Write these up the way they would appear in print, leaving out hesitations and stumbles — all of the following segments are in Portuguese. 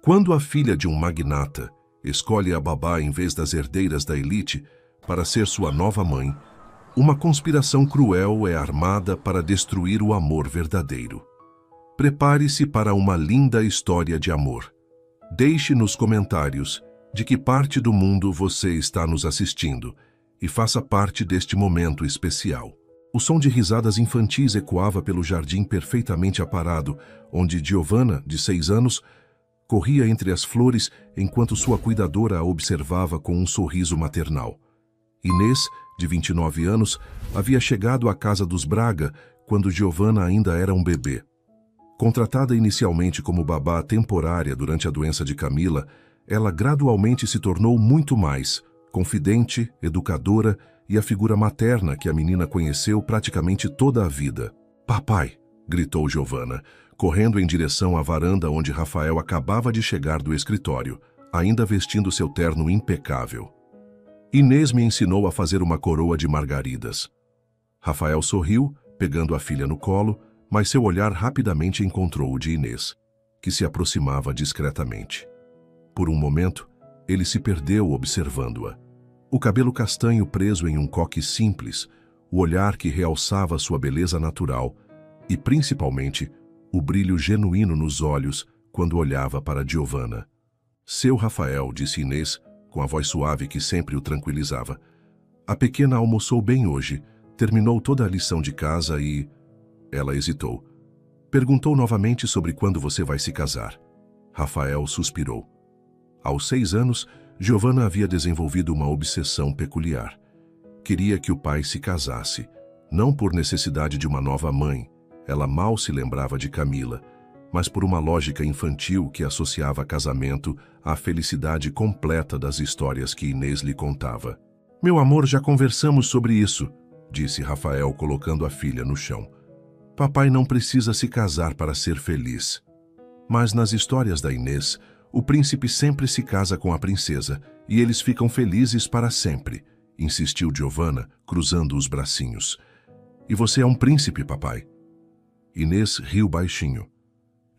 Quando a filha de um magnata escolhe a babá em vez das herdeiras da elite para ser sua nova mãe, uma conspiração cruel é armada para destruir o amor verdadeiro. Prepare-se para uma linda história de amor. Deixe nos comentários de que parte do mundo você está nos assistindo e faça parte deste momento especial. O som de risadas infantis ecoava pelo jardim perfeitamente aparado, onde Giovanna, de 6 anos, corria entre as flores enquanto sua cuidadora a observava com um sorriso maternal. Inês, de 29 anos, havia chegado à casa dos Braga quando Giovanna ainda era um bebê. Contratada inicialmente como babá temporária durante a doença de Camila, ela gradualmente se tornou muito mais, confidente, educadora e a figura materna que a menina conheceu praticamente toda a vida. "Papai!" gritou Giovanna, correndo em direção à varanda onde Rafael acabava de chegar do escritório, ainda vestindo seu terno impecável. "Inês me ensinou a fazer uma coroa de margaridas." Rafael sorriu, pegando a filha no colo, mas seu olhar rapidamente encontrou o de Inês, que se aproximava discretamente. Por um momento, ele se perdeu observando-a. O cabelo castanho preso em um coque simples, o olhar que realçava sua beleza natural e, principalmente, o brilho genuíno nos olhos quando olhava para Giovanna. "Seu Rafael", disse Inês, com a voz suave que sempre o tranquilizava. "A pequena almoçou bem hoje, terminou toda a lição de casa e..." Ela hesitou. Perguntou novamente sobre quando você vai se casar. Rafael suspirou. Aos 6 anos, Giovanna havia desenvolvido uma obsessão peculiar. Queria que o pai se casasse, não por necessidade de uma nova mãe, ela mal se lembrava de Camila, mas por uma lógica infantil que associava casamento à felicidade completa das histórias que Inês lhe contava. "Meu amor, já conversamos sobre isso", disse Rafael, colocando a filha no chão. "Papai não precisa se casar para ser feliz." Mas nas histórias da Inês, o príncipe sempre se casa com a princesa e eles ficam felizes para sempre, insistiu Giovanna, cruzando os bracinhos. "E você é um príncipe, papai." Inês riu baixinho.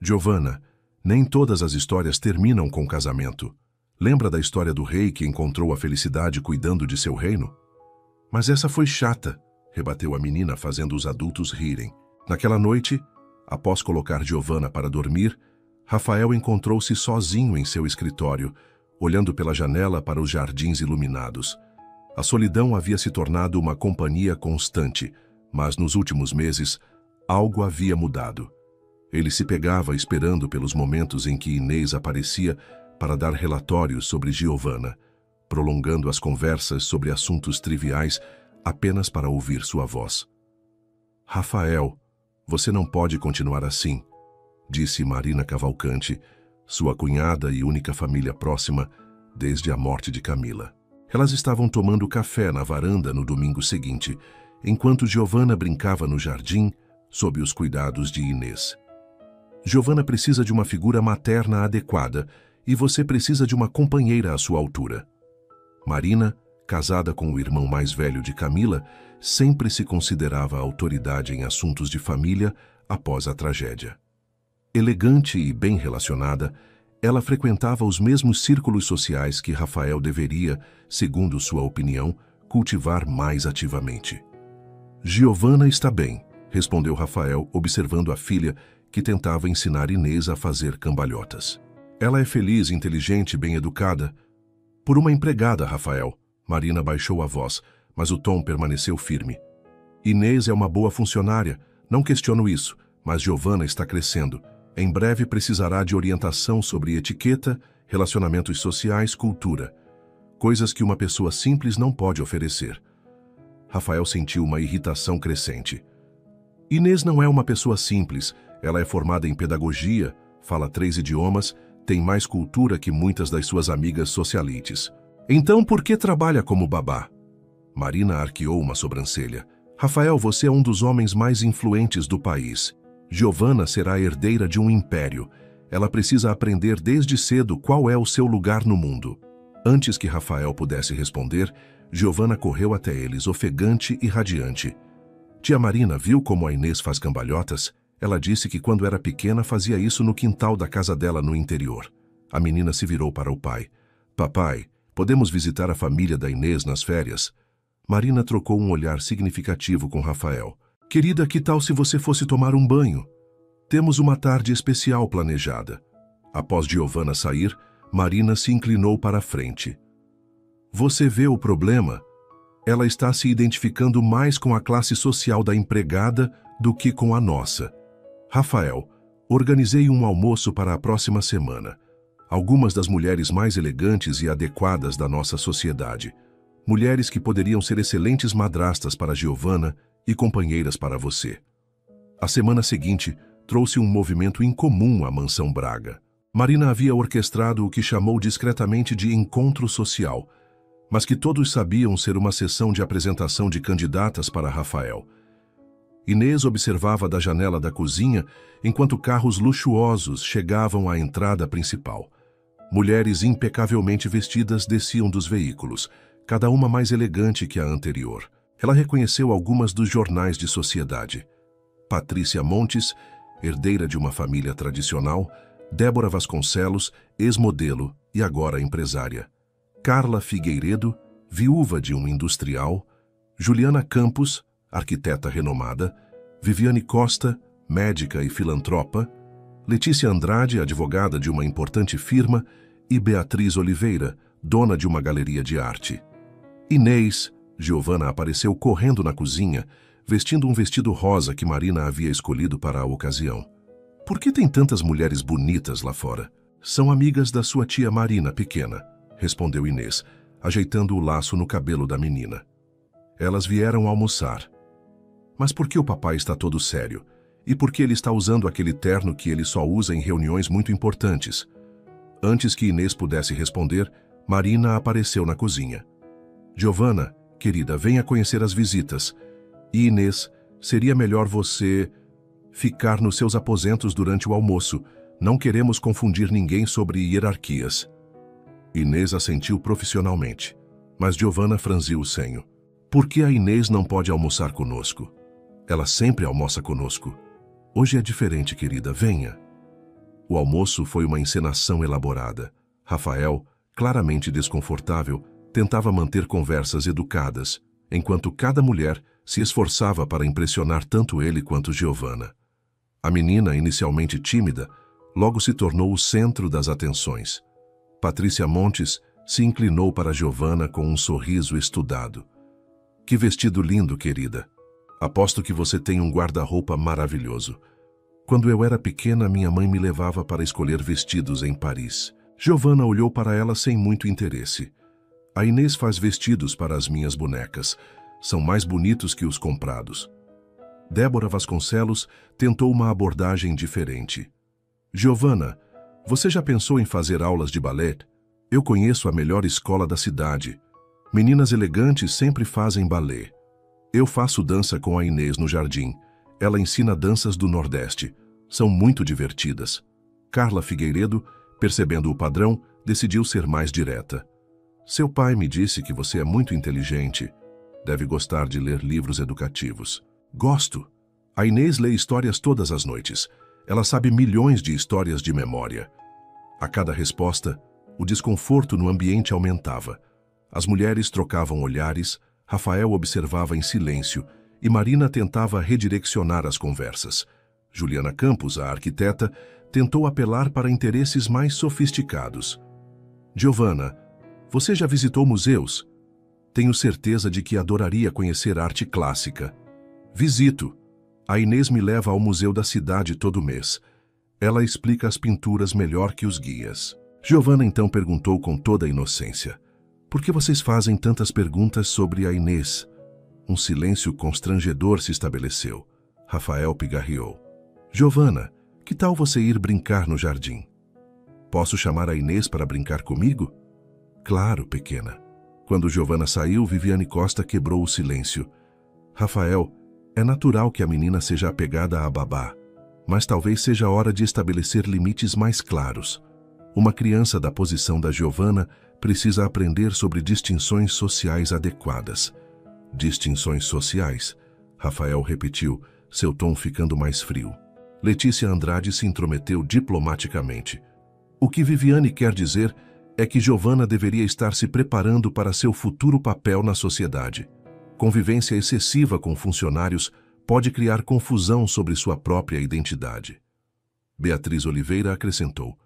"Giovanna, nem todas as histórias terminam com casamento. Lembra da história do rei que encontrou a felicidade cuidando de seu reino?" "Mas essa foi chata", rebateu a menina, fazendo os adultos rirem. Naquela noite, após colocar Giovanna para dormir, Rafael encontrou-se sozinho em seu escritório, olhando pela janela para os jardins iluminados. A solidão havia se tornado uma companhia constante, mas nos últimos meses, algo havia mudado. Ele se pegava esperando pelos momentos em que Inês aparecia para dar relatórios sobre Giovanna, prolongando as conversas sobre assuntos triviais apenas para ouvir sua voz. "Rafael, você não pode continuar assim", disse Marina Cavalcante, sua cunhada e única família próxima desde a morte de Camila. Elas estavam tomando café na varanda no domingo seguinte, enquanto Giovanna brincava no jardim sob os cuidados de Inês. "Giovanna precisa de uma figura materna adequada e você precisa de uma companheira à sua altura." Marina, casada com o irmão mais velho de Camila, sempre se considerava autoridade em assuntos de família após a tragédia. Elegante e bem relacionada, ela frequentava os mesmos círculos sociais que Rafael deveria, segundo sua opinião, cultivar mais ativamente. "Giovanna está bem", respondeu Rafael, observando a filha que tentava ensinar Inês a fazer cambalhotas. "Ela é feliz, inteligente e bem educada." "Por uma empregada, Rafael." Marina baixou a voz, mas o tom permaneceu firme. "Inês é uma boa funcionária, não questiono isso, mas Giovanna está crescendo. Em breve precisará de orientação sobre etiqueta, relacionamentos sociais, cultura. Coisas que uma pessoa simples não pode oferecer." Rafael sentiu uma irritação crescente. "Inês não é uma pessoa simples. Ela é formada em pedagogia, fala 3 idiomas, tem mais cultura que muitas das suas amigas socialites. Então por que trabalha como babá?" Marina arqueou uma sobrancelha. "Rafael, você é um dos homens mais influentes do país. Giovanna será herdeira de um império. Ela precisa aprender desde cedo qual é o seu lugar no mundo." Antes que Rafael pudesse responder, Giovanna correu até eles, ofegante e radiante. "Tia Marina viu como a Inês faz cambalhotas? Ela disse que quando era pequena fazia isso no quintal da casa dela no interior. A menina se virou para o pai. Papai, podemos visitar a família da Inês nas férias? Marina trocou um olhar significativo com Rafael. Querida, que tal se você fosse tomar um banho? Temos uma tarde especial planejada. Após Giovanna sair, Marina se inclinou para a frente. Você vê o problema? Ela está se identificando mais com a classe social da empregada do que com a nossa. Rafael, organizei um almoço para a próxima semana. Algumas das mulheres mais elegantes e adequadas da nossa sociedade. Mulheres que poderiam ser excelentes madrastas para Giovanna e companheiras para você. A semana seguinte trouxe um movimento incomum à Mansão Braga. Marina havia orquestrado o que chamou discretamente de encontro social, mas que todos sabiam ser uma sessão de apresentação de candidatas para Rafael. Inês observava da janela da cozinha enquanto carros luxuosos chegavam à entrada principal. Mulheres impecavelmente vestidas desciam dos veículos, cada uma mais elegante que a anterior. Ela reconheceu algumas dos jornais de sociedade. Patrícia Montes, herdeira de uma família tradicional, Débora Vasconcelos, ex-modelo e agora empresária. Carla Figueiredo, viúva de um industrial. Juliana Campos, arquiteta renomada. Viviane Costa, médica e filantropa. Letícia Andrade, advogada de uma importante firma. E Beatriz Oliveira, dona de uma galeria de arte. Inês, Giovanna apareceu correndo na cozinha, vestindo um vestido rosa que Marina havia escolhido para a ocasião. Por que tem tantas mulheres bonitas lá fora? São amigas da sua tia Marina pequena, respondeu Inês, ajeitando o laço no cabelo da menina. Elas vieram almoçar. Mas por que o papai está todo sério? E por que ele está usando aquele terno que ele só usa em reuniões muito importantes? Antes que Inês pudesse responder, Marina apareceu na cozinha. Giovanna, querida, venha conhecer as visitas. E Inês, seria melhor você ficar nos seus aposentos durante o almoço. Não queremos confundir ninguém sobre hierarquias. Inês assentiu profissionalmente, mas Giovanna franziu o senho. Por que a Inês não pode almoçar conosco? Ela sempre almoça conosco. Hoje é diferente, querida, venha. O almoço foi uma encenação elaborada. Rafael, claramente desconfortável, tentava manter conversas educadas, enquanto cada mulher se esforçava para impressionar tanto ele quanto Giovanna. A menina, inicialmente tímida, logo se tornou o centro das atenções. Patrícia Montes se inclinou para Giovanna com um sorriso estudado. Que vestido lindo, querida. Aposto que você tem um guarda-roupa maravilhoso. Quando eu era pequena, minha mãe me levava para escolher vestidos em Paris. Giovanna olhou para ela sem muito interesse. A Inês faz vestidos para as minhas bonecas. São mais bonitos que os comprados. Débora Vasconcelos tentou uma abordagem diferente. Giovanna, você já pensou em fazer aulas de balé? Eu conheço a melhor escola da cidade. Meninas elegantes sempre fazem balé. Eu faço dança com a Inês no jardim. Ela ensina danças do Nordeste. São muito divertidas. Carla Figueiredo, percebendo o padrão, decidiu ser mais direta. Seu pai me disse que você é muito inteligente. Deve gostar de ler livros educativos. Gosto. A Inês lê histórias todas as noites. Ela sabe milhões de histórias de memória. A cada resposta, o desconforto no ambiente aumentava. As mulheres trocavam olhares, Rafael observava em silêncio e Marina tentava redirecionar as conversas. Juliana Campos, a arquiteta, tentou apelar para interesses mais sofisticados. Giovanna, você já visitou museus? Tenho certeza de que adoraria conhecer arte clássica. Visito. A Inês me leva ao museu da cidade todo mês. Ela explica as pinturas melhor que os guias. Giovanna então perguntou com toda a inocência. Por que vocês fazem tantas perguntas sobre a Inês? Um silêncio constrangedor se estabeleceu. Rafael pigarreou. Giovanna, que tal você ir brincar no jardim? Posso chamar a Inês para brincar comigo? Claro, pequena. Quando Giovanna saiu, Viviane Costa quebrou o silêncio. Rafael, é natural que a menina seja apegada à babá, mas talvez seja hora de estabelecer limites mais claros. Uma criança da posição da Giovanna precisa aprender sobre distinções sociais adequadas. Distinções sociais, Rafael repetiu, seu tom ficando mais frio. Letícia Andrade se intrometeu diplomaticamente. O que Viviane quer dizer é que Giovanna deveria estar se preparando para seu futuro papel na sociedade. Convivência excessiva com funcionários pode criar confusão sobre sua própria identidade. Beatriz Oliveira acrescentou: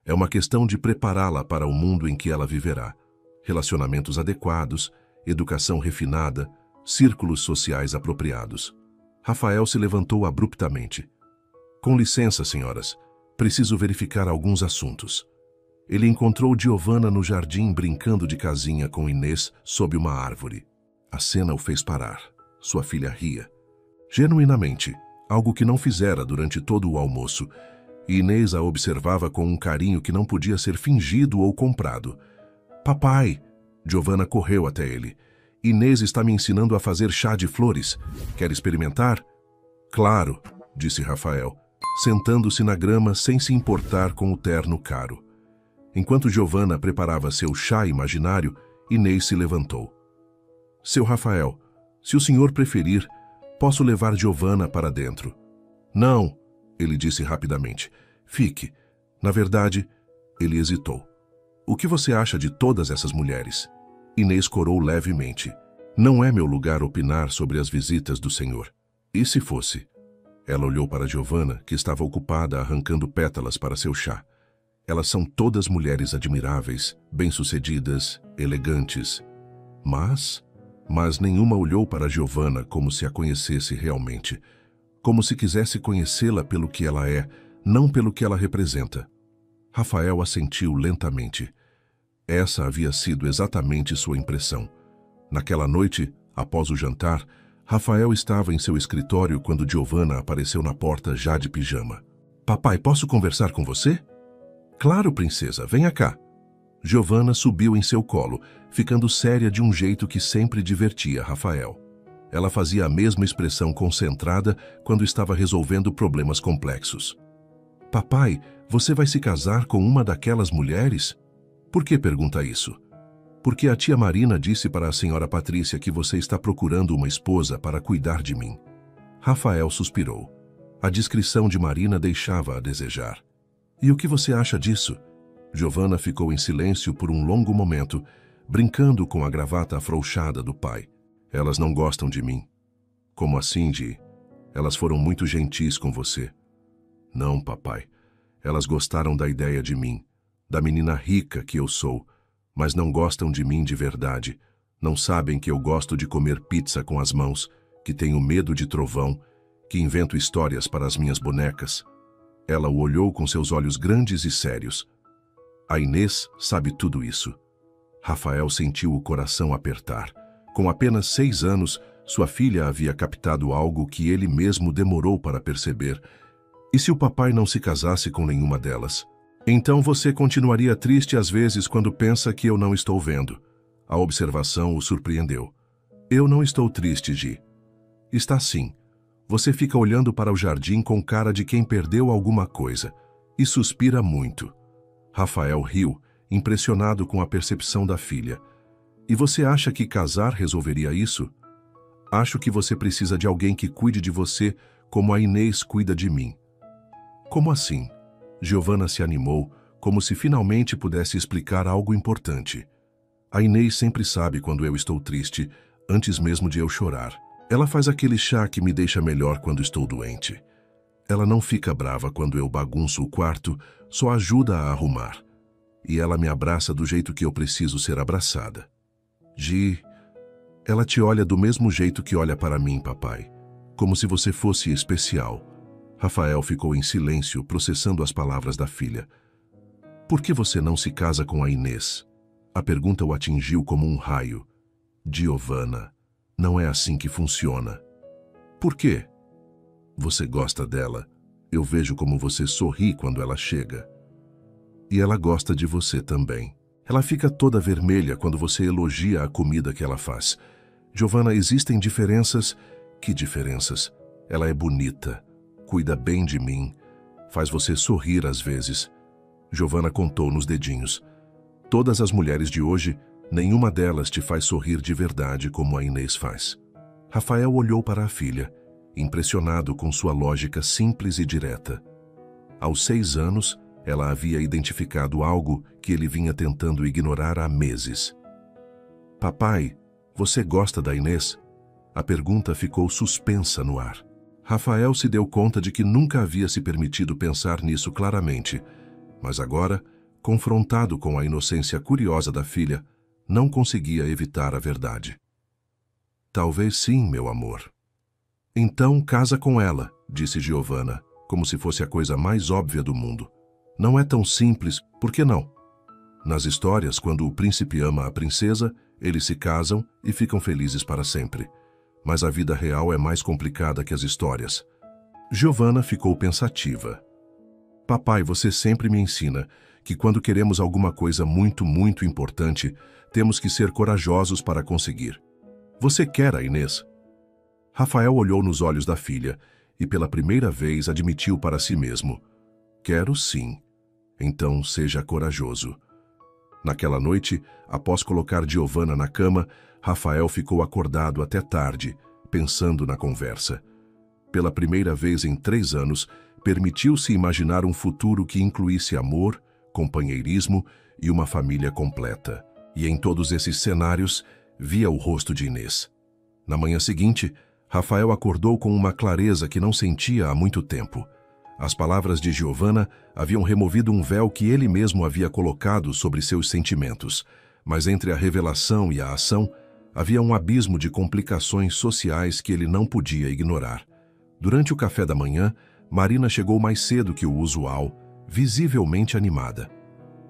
é uma questão de prepará-la para o mundo em que ela viverá. Relacionamentos adequados, educação refinada, círculos sociais apropriados. Rafael se levantou abruptamente. Com licença, senhoras, preciso verificar alguns assuntos. Ele encontrou Giovanna no jardim brincando de casinha com Inês sob uma árvore. A cena o fez parar. Sua filha ria. Genuinamente, algo que não fizera durante todo o almoço, e Inês a observava com um carinho que não podia ser fingido ou comprado. Papai! Giovanna correu até ele. Inês está me ensinando a fazer chá de flores. Quer experimentar? Claro, disse Rafael, sentando-se na grama sem se importar com o terno caro. Enquanto Giovanna preparava seu chá imaginário, Inês se levantou. Seu Rafael, se o senhor preferir, posso levar Giovanna para dentro. Não, ele disse rapidamente. Fique. Na verdade, ele hesitou. O que você acha de todas essas mulheres? Inês corou levemente. Não é meu lugar opinar sobre as visitas do senhor. E se fosse? Ela olhou para Giovanna, que estava ocupada arrancando pétalas para seu chá. Elas são todas mulheres admiráveis, bem-sucedidas, elegantes. Mas nenhuma olhou para Giovanna como se a conhecesse realmente, como se quisesse conhecê-la pelo que ela é, não pelo que ela representa. Rafael assentiu lentamente. Essa havia sido exatamente sua impressão. Naquela noite, após o jantar, Rafael estava em seu escritório quando Giovanna apareceu na porta já de pijama. Papai, posso conversar com você? Claro, princesa, venha cá. Giovanna subiu em seu colo, ficando séria de um jeito que sempre divertia Rafael. Ela fazia a mesma expressão concentrada quando estava resolvendo problemas complexos. Papai, você vai se casar com uma daquelas mulheres? Por que pergunta isso? Porque a tia Marina disse para a senhora Patrícia que você está procurando uma esposa para cuidar de mim. Rafael suspirou. A descrição de Marina deixava a desejar. E o que você acha disso? Giovanna ficou em silêncio por um longo momento, brincando com a gravata afrouxada do pai. Elas não gostam de mim. Como assim, Gi? Elas foram muito gentis com você. Não, papai. Elas gostaram da ideia de mim, da menina rica que eu sou, mas não gostam de mim de verdade. Não sabem que eu gosto de comer pizza com as mãos, que tenho medo de trovão, que invento histórias para as minhas bonecas. Ela o olhou com seus olhos grandes e sérios. A Inês sabe tudo isso. Rafael sentiu o coração apertar. Com apenas 6 anos, sua filha havia captado algo que ele mesmo demorou para perceber. E se o papai não se casasse com nenhuma delas? Então você continuaria triste às vezes quando pensa que eu não estou vendo. A observação o surpreendeu. Eu não estou triste, Gi. Está sim. Você fica olhando para o jardim com cara de quem perdeu alguma coisa e suspira muito. Rafael riu, impressionado com a percepção da filha. E você acha que casar resolveria isso? Acho que você precisa de alguém que cuide de você como a Inês cuida de mim. Como assim? Giovanna se animou, como se finalmente pudesse explicar algo importante. A Inês sempre sabe quando eu estou triste, antes mesmo de eu chorar. Ela faz aquele chá que me deixa melhor quando estou doente. Ela não fica brava quando eu bagunço o quarto, só ajuda a arrumar. E ela me abraça do jeito que eu preciso ser abraçada. Gi, ela te olha do mesmo jeito que olha para mim, papai. Como se você fosse especial. Rafael ficou em silêncio, processando as palavras da filha. Por que você não se casa com a Inês? A pergunta o atingiu como um raio. Giovanna, não é assim que funciona. Por quê? Você gosta dela. Eu vejo como você sorri quando ela chega. E ela gosta de você também. Ela fica toda vermelha quando você elogia a comida que ela faz. Giovanna, existem diferenças? Que diferenças? Ela é bonita, cuida bem de mim, faz você sorrir às vezes. Giovanna contou nos dedinhos. Todas as mulheres de hoje, nenhuma delas te faz sorrir de verdade como a Inês faz. Rafael olhou para a filha, impressionado com sua lógica simples e direta. Aos 6 anos, Ela havia identificado algo que ele vinha tentando ignorar há meses. Papai, você gosta da Inês? A pergunta ficou suspensa no ar. Rafael se deu conta de que nunca havia se permitido pensar nisso claramente, mas agora, confrontado com a inocência curiosa da filha, não conseguia evitar a verdade. Talvez sim, meu amor. Então casa com ela, disse Giovanna, como se fosse a coisa mais óbvia do mundo. Não é tão simples, por que não? Nas histórias, quando o príncipe ama a princesa, eles se casam e ficam felizes para sempre. Mas a vida real é mais complicada que as histórias. Giovanna ficou pensativa. Papai, você sempre me ensina que quando queremos alguma coisa muito, muito importante, temos que ser corajosos para conseguir. Você quer a Inês? Rafael olhou nos olhos da filha e pela primeira vez admitiu para si mesmo. Quero sim. Então seja corajoso. Naquela noite, após colocar Giovanna na cama, Rafael ficou acordado até tarde, pensando na conversa. Pela primeira vez em 3 anos, permitiu-se imaginar um futuro que incluísse amor, companheirismo e uma família completa. E em todos esses cenários, via o rosto de Inês. Na manhã seguinte, Rafael acordou com uma clareza que não sentia há muito tempo. As palavras de Giovanna haviam removido um véu que ele mesmo havia colocado sobre seus sentimentos, mas entre a revelação e a ação, havia um abismo de complicações sociais que ele não podia ignorar. Durante o café da manhã, Marina chegou mais cedo que o usual, visivelmente animada.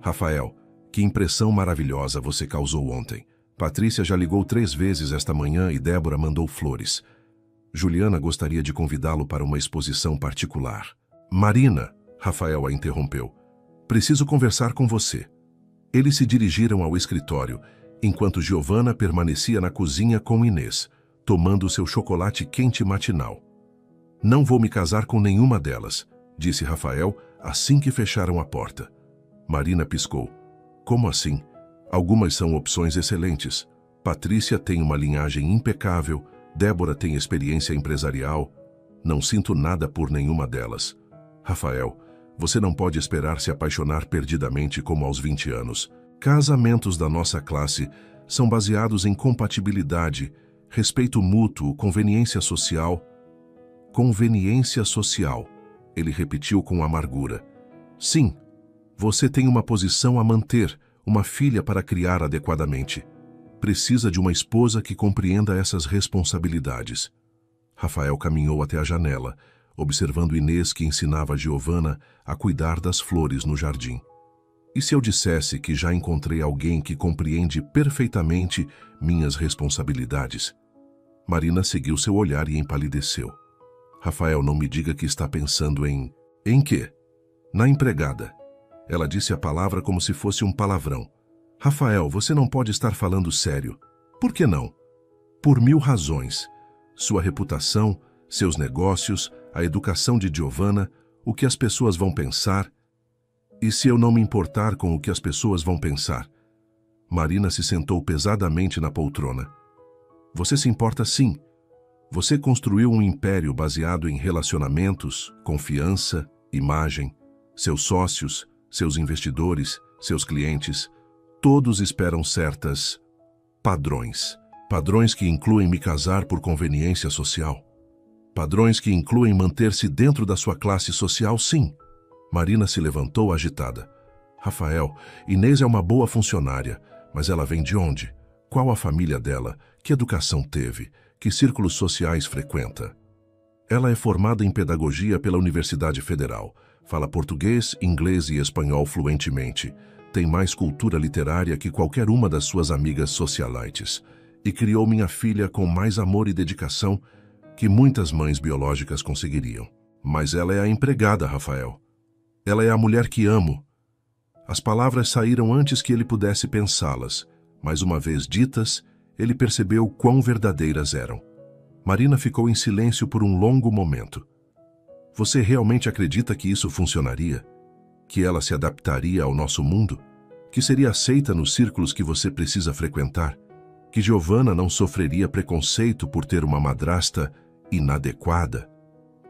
Rafael, que impressão maravilhosa você causou ontem. Patrícia já ligou 3 vezes esta manhã e Débora mandou flores. Juliana gostaria de convidá-lo para uma exposição particular. Marina, Rafael a interrompeu. Preciso conversar com você. Eles se dirigiram ao escritório, enquanto Giovanna permanecia na cozinha com Inês, tomando seu chocolate quente matinal. Não vou me casar com nenhuma delas, disse Rafael assim que fecharam a porta. Marina piscou. Como assim? Algumas são opções excelentes. Patrícia tem uma linhagem impecável, Débora tem experiência empresarial. Não sinto nada por nenhuma delas. Rafael, você não pode esperar se apaixonar perdidamente como aos 20 anos. Casamentos da nossa classe são baseados em compatibilidade, respeito mútuo, conveniência social. Conveniência social, ele repetiu com amargura. Sim, você tem uma posição a manter, uma filha para criar adequadamente. Precisa de uma esposa que compreenda essas responsabilidades. Rafael caminhou até a janela, observando Inês que ensinava Giovanna a cuidar das flores no jardim. E se eu dissesse que já encontrei alguém que compreende perfeitamente minhas responsabilidades? Marina seguiu seu olhar e empalideceu. Rafael, não me diga que está pensando em... Em quê? Na empregada. Ela disse a palavra como se fosse um palavrão. Rafael, você não pode estar falando sério. Por que não? Por 1000 razões. Sua reputação, seus negócios, a educação de Giovanna, o que as pessoas vão pensar. E se eu não me importar com o que as pessoas vão pensar? Marina se sentou pesadamente na poltrona. Você se importa sim. Você construiu um império baseado em relacionamentos, confiança, imagem. Seus sócios, seus investidores, seus clientes, todos esperam certas padrões. Padrões que incluem me casar por conveniência social. Padrões que incluem manter-se dentro da sua classe social, sim. Marina se levantou agitada. Rafael, Inês é uma boa funcionária, mas ela vem de onde? Qual a família dela? Que educação teve? Que círculos sociais frequenta? Ela é formada em pedagogia pela Universidade Federal. Fala português, inglês e espanhol fluentemente. Tem mais cultura literária que qualquer uma das suas amigas socialites. E criou minha filha com mais amor e dedicação que muitas mães biológicas conseguiriam. Mas ela é a empregada, Rafael. Ela é a mulher que amo. As palavras saíram antes que ele pudesse pensá-las, mas uma vez ditas, ele percebeu quão verdadeiras eram. Marina ficou em silêncio por um longo momento. Você realmente acredita que isso funcionaria? Que ela se adaptaria ao nosso mundo? Que seria aceita nos círculos que você precisa frequentar? Que Giovanna não sofreria preconceito por ter uma madrasta inadequada?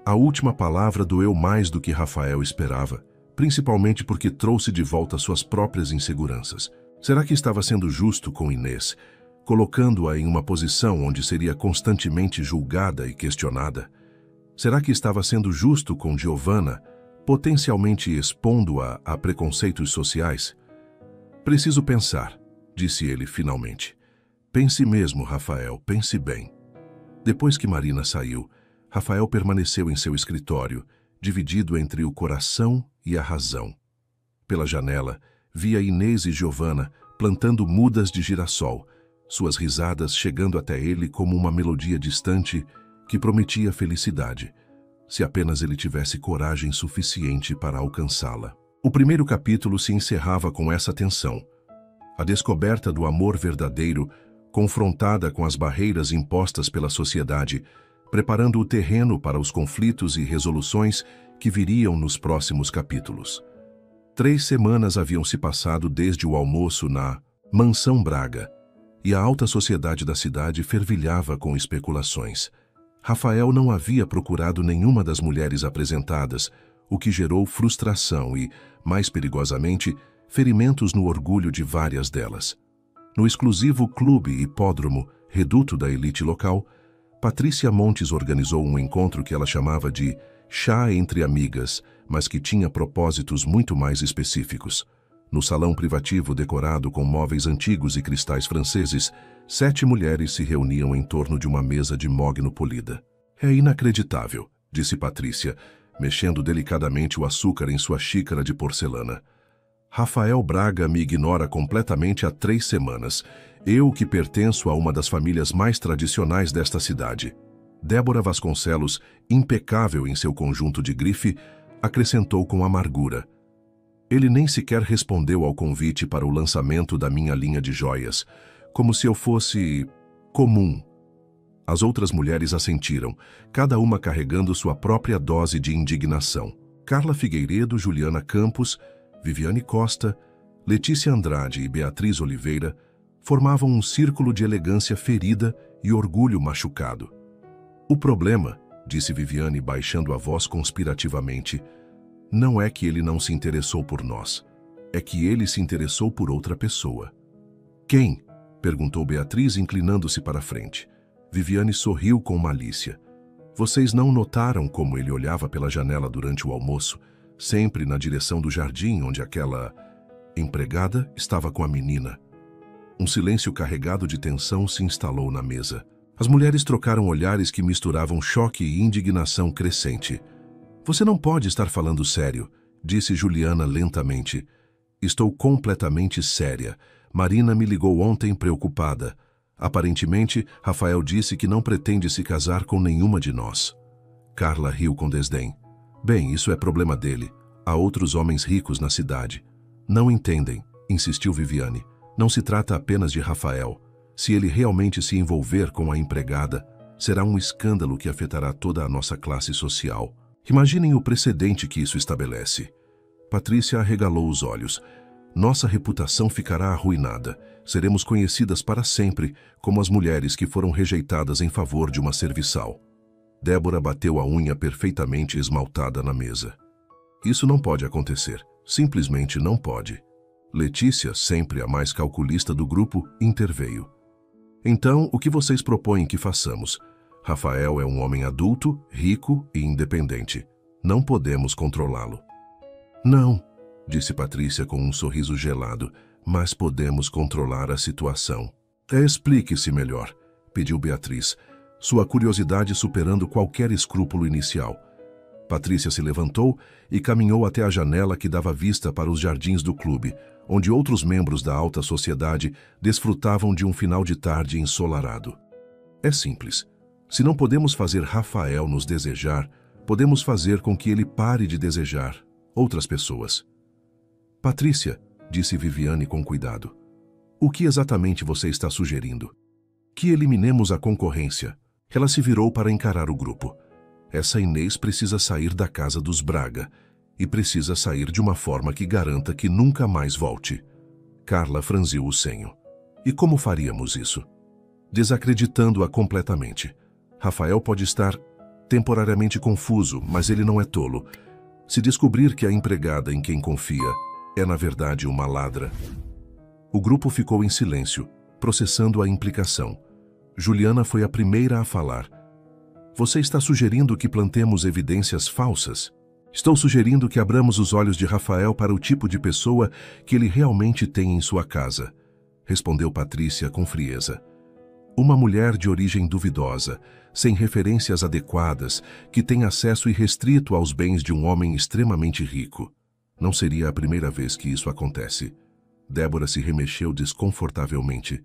A última palavra doeu mais do que Rafael esperava, principalmente porque trouxe de volta suas próprias inseguranças. Será que estava sendo justo com Inês, colocando-a em uma posição onde seria constantemente julgada e questionada? Será que estava sendo justo com Giovanna, potencialmente expondo-a a preconceitos sociais? Preciso pensar, disse ele finalmente. Pense mesmo, Rafael, pense bem. Depois que Marina saiu, Rafael permaneceu em seu escritório, dividido entre o coração e a razão. Pela janela, via Inês e Giovanna plantando mudas de girassol, suas risadas chegando até ele como uma melodia distante que prometia felicidade, se apenas ele tivesse coragem suficiente para alcançá-la. O primeiro capítulo se encerrava com essa tensão. A descoberta do amor verdadeiro, confrontada com as barreiras impostas pela sociedade, preparando o terreno para os conflitos e resoluções que viriam nos próximos capítulos. 3 semanas haviam se passado desde o almoço na Mansão Braga, e a alta sociedade da cidade fervilhava com especulações. Rafael não havia procurado nenhuma das mulheres apresentadas, o que gerou frustração e, mais perigosamente, ferimentos no orgulho de várias delas. No exclusivo clube hipódromo, reduto da elite local, Patrícia Montes organizou um encontro que ela chamava de chá entre amigas, mas que tinha propósitos muito mais específicos. No salão privativo decorado com móveis antigos e cristais franceses, 7 mulheres se reuniam em torno de uma mesa de mogno polida. É inacreditável, disse Patrícia, mexendo delicadamente o açúcar em sua xícara de porcelana. Rafael Braga me ignora completamente há 3 semanas. Eu que pertenço a uma das famílias mais tradicionais desta cidade. Débora Vasconcelos, impecável em seu conjunto de grife, acrescentou com amargura. Ele nem sequer respondeu ao convite para o lançamento da minha linha de joias, como se eu fosse comum. As outras mulheres assentiram, cada uma carregando sua própria dose de indignação. Carla Figueiredo, Juliana Campos, Viviane Costa, Letícia Andrade e Beatriz Oliveira formavam um círculo de elegância ferida e orgulho machucado. O problema, disse Viviane baixando a voz conspirativamente, não é que ele não se interessou por nós, é que ele se interessou por outra pessoa. Quem? Perguntou Beatriz, inclinando-se para a frente. Viviane sorriu com malícia. Vocês não notaram como ele olhava pela janela durante o almoço, sempre na direção do jardim onde aquela empregada estava com a menina? Um silêncio carregado de tensão se instalou na mesa. As mulheres trocaram olhares que misturavam choque e indignação crescente. Você não pode estar falando sério, disse Juliana lentamente. Estou completamente séria. Marina me ligou ontem preocupada. Aparentemente, Rafael disse que não pretende se casar com nenhuma de nós. Carla riu com desdém. Bem, isso é problema dele. Há outros homens ricos na cidade. Não entendem, insistiu Viviane. Não se trata apenas de Rafael. Se ele realmente se envolver com a empregada, será um escândalo que afetará toda a nossa classe social. Imaginem o precedente que isso estabelece. Patrícia arregalou os olhos. Nossa reputação ficará arruinada. Seremos conhecidas para sempre como as mulheres que foram rejeitadas em favor de uma serviçal. Débora bateu a unha perfeitamente esmaltada na mesa. Isso não pode acontecer. Simplesmente não pode. Letícia, sempre a mais calculista do grupo, interveio. Então, o que vocês propõem que façamos? Rafael é um homem adulto, rico e independente. Não podemos controlá-lo. Não, disse Patrícia com um sorriso gelado, mas podemos controlar a situação. Explique-se melhor, pediu Beatriz, sua curiosidade superando qualquer escrúpulo inicial. Patrícia se levantou e caminhou até a janela que dava vista para os jardins do clube, onde outros membros da alta sociedade desfrutavam de um final de tarde ensolarado. É simples. Se não podemos fazer Rafael nos desejar, podemos fazer com que ele pare de desejar outras pessoas. Patrícia, disse Viviane com cuidado, o que exatamente você está sugerindo? Que eliminemos a concorrência. Ela se virou para encarar o grupo. Essa Inês precisa sair da casa dos Braga e precisa sair de uma forma que garanta que nunca mais volte. Carla franziu o senho. E como faríamos isso? Desacreditando-a completamente. Rafael pode estar temporariamente confuso, mas ele não é tolo. Se descobrir que a empregada em quem confia é na verdade uma ladra. O grupo ficou em silêncio, processando a implicação. Juliana foi a primeira a falar. Você está sugerindo que plantemos evidências falsas? Estou sugerindo que abramos os olhos de Rafael para o tipo de pessoa que ele realmente tem em sua casa, respondeu Patrícia com frieza. Uma mulher de origem duvidosa, sem referências adequadas, que tem acesso irrestrito aos bens de um homem extremamente rico. Não seria a primeira vez que isso acontece. Débora se remexeu desconfortavelmente.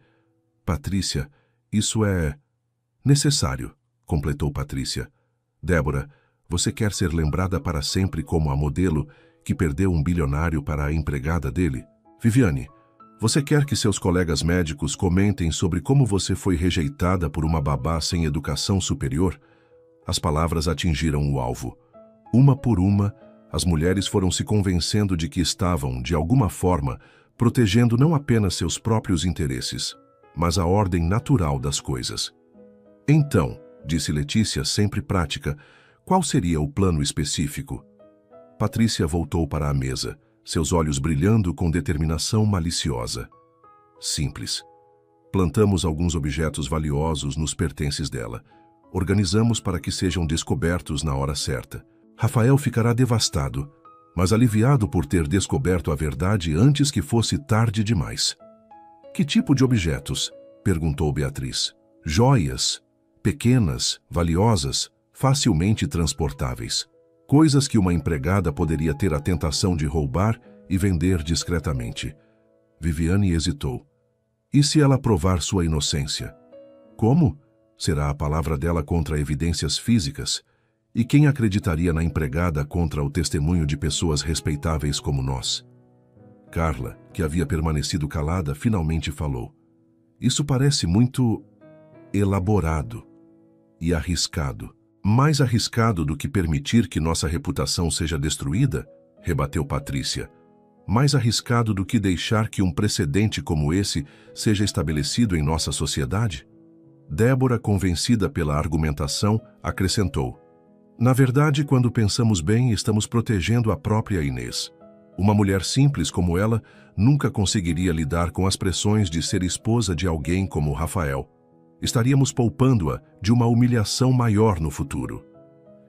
Patrícia, isso é necessário, completou Patrícia. Débora, você quer ser lembrada para sempre como a modelo que perdeu um bilionário para a empregada dele? Viviane, você quer que seus colegas médicos comentem sobre como você foi rejeitada por uma babá sem educação superior? As palavras atingiram o alvo. Uma por uma, as mulheres foram se convencendo de que estavam, de alguma forma, protegendo não apenas seus próprios interesses, mas a ordem natural das coisas. Então, disse Letícia, sempre prática, qual seria o plano específico? Patrícia voltou para a mesa, seus olhos brilhando com determinação maliciosa. Simples. Plantamos alguns objetos valiosos nos pertences dela. Organizamos para que sejam descobertos na hora certa. Rafael ficará devastado, mas aliviado por ter descoberto a verdade antes que fosse tarde demais. Que tipo de objetos? Perguntou Beatriz. Joias, pequenas, valiosas, facilmente transportáveis. Coisas que uma empregada poderia ter a tentação de roubar e vender discretamente. Viviane hesitou. E se ela provar sua inocência? Como? Será a palavra dela contra evidências físicas? E quem acreditaria na empregada contra o testemunho de pessoas respeitáveis como nós? Carla, que havia permanecido calada, finalmente falou. Isso parece muito elaborado e arriscado. Mais arriscado do que permitir que nossa reputação seja destruída? Rebateu Patrícia. Mais arriscado do que deixar que um precedente como esse seja estabelecido em nossa sociedade? Débora, convencida pela argumentação, acrescentou. Na verdade, quando pensamos bem, estamos protegendo a própria Inês. Uma mulher simples como ela nunca conseguiria lidar com as pressões de ser esposa de alguém como Rafael. Estaríamos poupando-a de uma humilhação maior no futuro.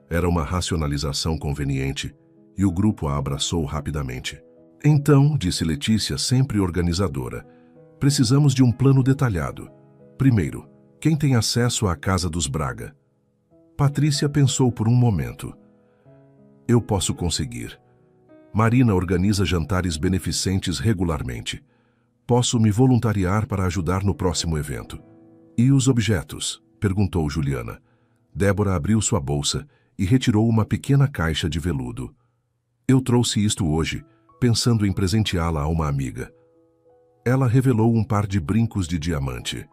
Era uma racionalização conveniente, e o grupo a abraçou rapidamente. Então, disse Letícia, sempre organizadora, precisamos de um plano detalhado. Primeiro, quem tem acesso à casa dos Braga? Patrícia pensou por um momento. Eu posso conseguir. Marina organiza jantares beneficentes regularmente. Posso me voluntariar para ajudar no próximo evento. E os objetos? Perguntou Juliana. Débora abriu sua bolsa e retirou uma pequena caixa de veludo. Eu trouxe isto hoje, pensando em presenteá-la a uma amiga. Ela revelou um par de brincos de diamante.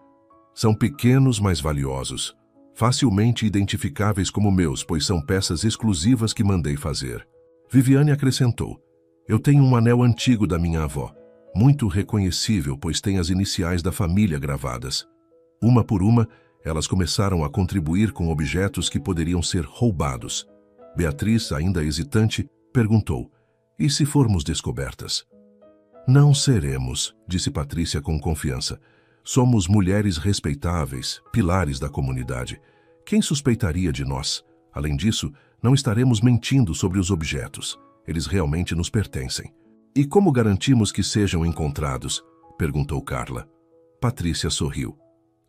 São pequenos, mas valiosos. Facilmente identificáveis como meus, pois são peças exclusivas que mandei fazer. Viviane acrescentou. Eu tenho um anel antigo da minha avó. Muito reconhecível, pois tem as iniciais da família gravadas. Uma por uma, elas começaram a contribuir com objetos que poderiam ser roubados. Beatriz, ainda hesitante, perguntou, e se formos descobertas? Não seremos, disse Patrícia com confiança. Somos mulheres respeitáveis, pilares da comunidade. Quem suspeitaria de nós? Além disso, não estaremos mentindo sobre os objetos. Eles realmente nos pertencem. E como garantimos que sejam encontrados? Perguntou Carla. Patrícia sorriu.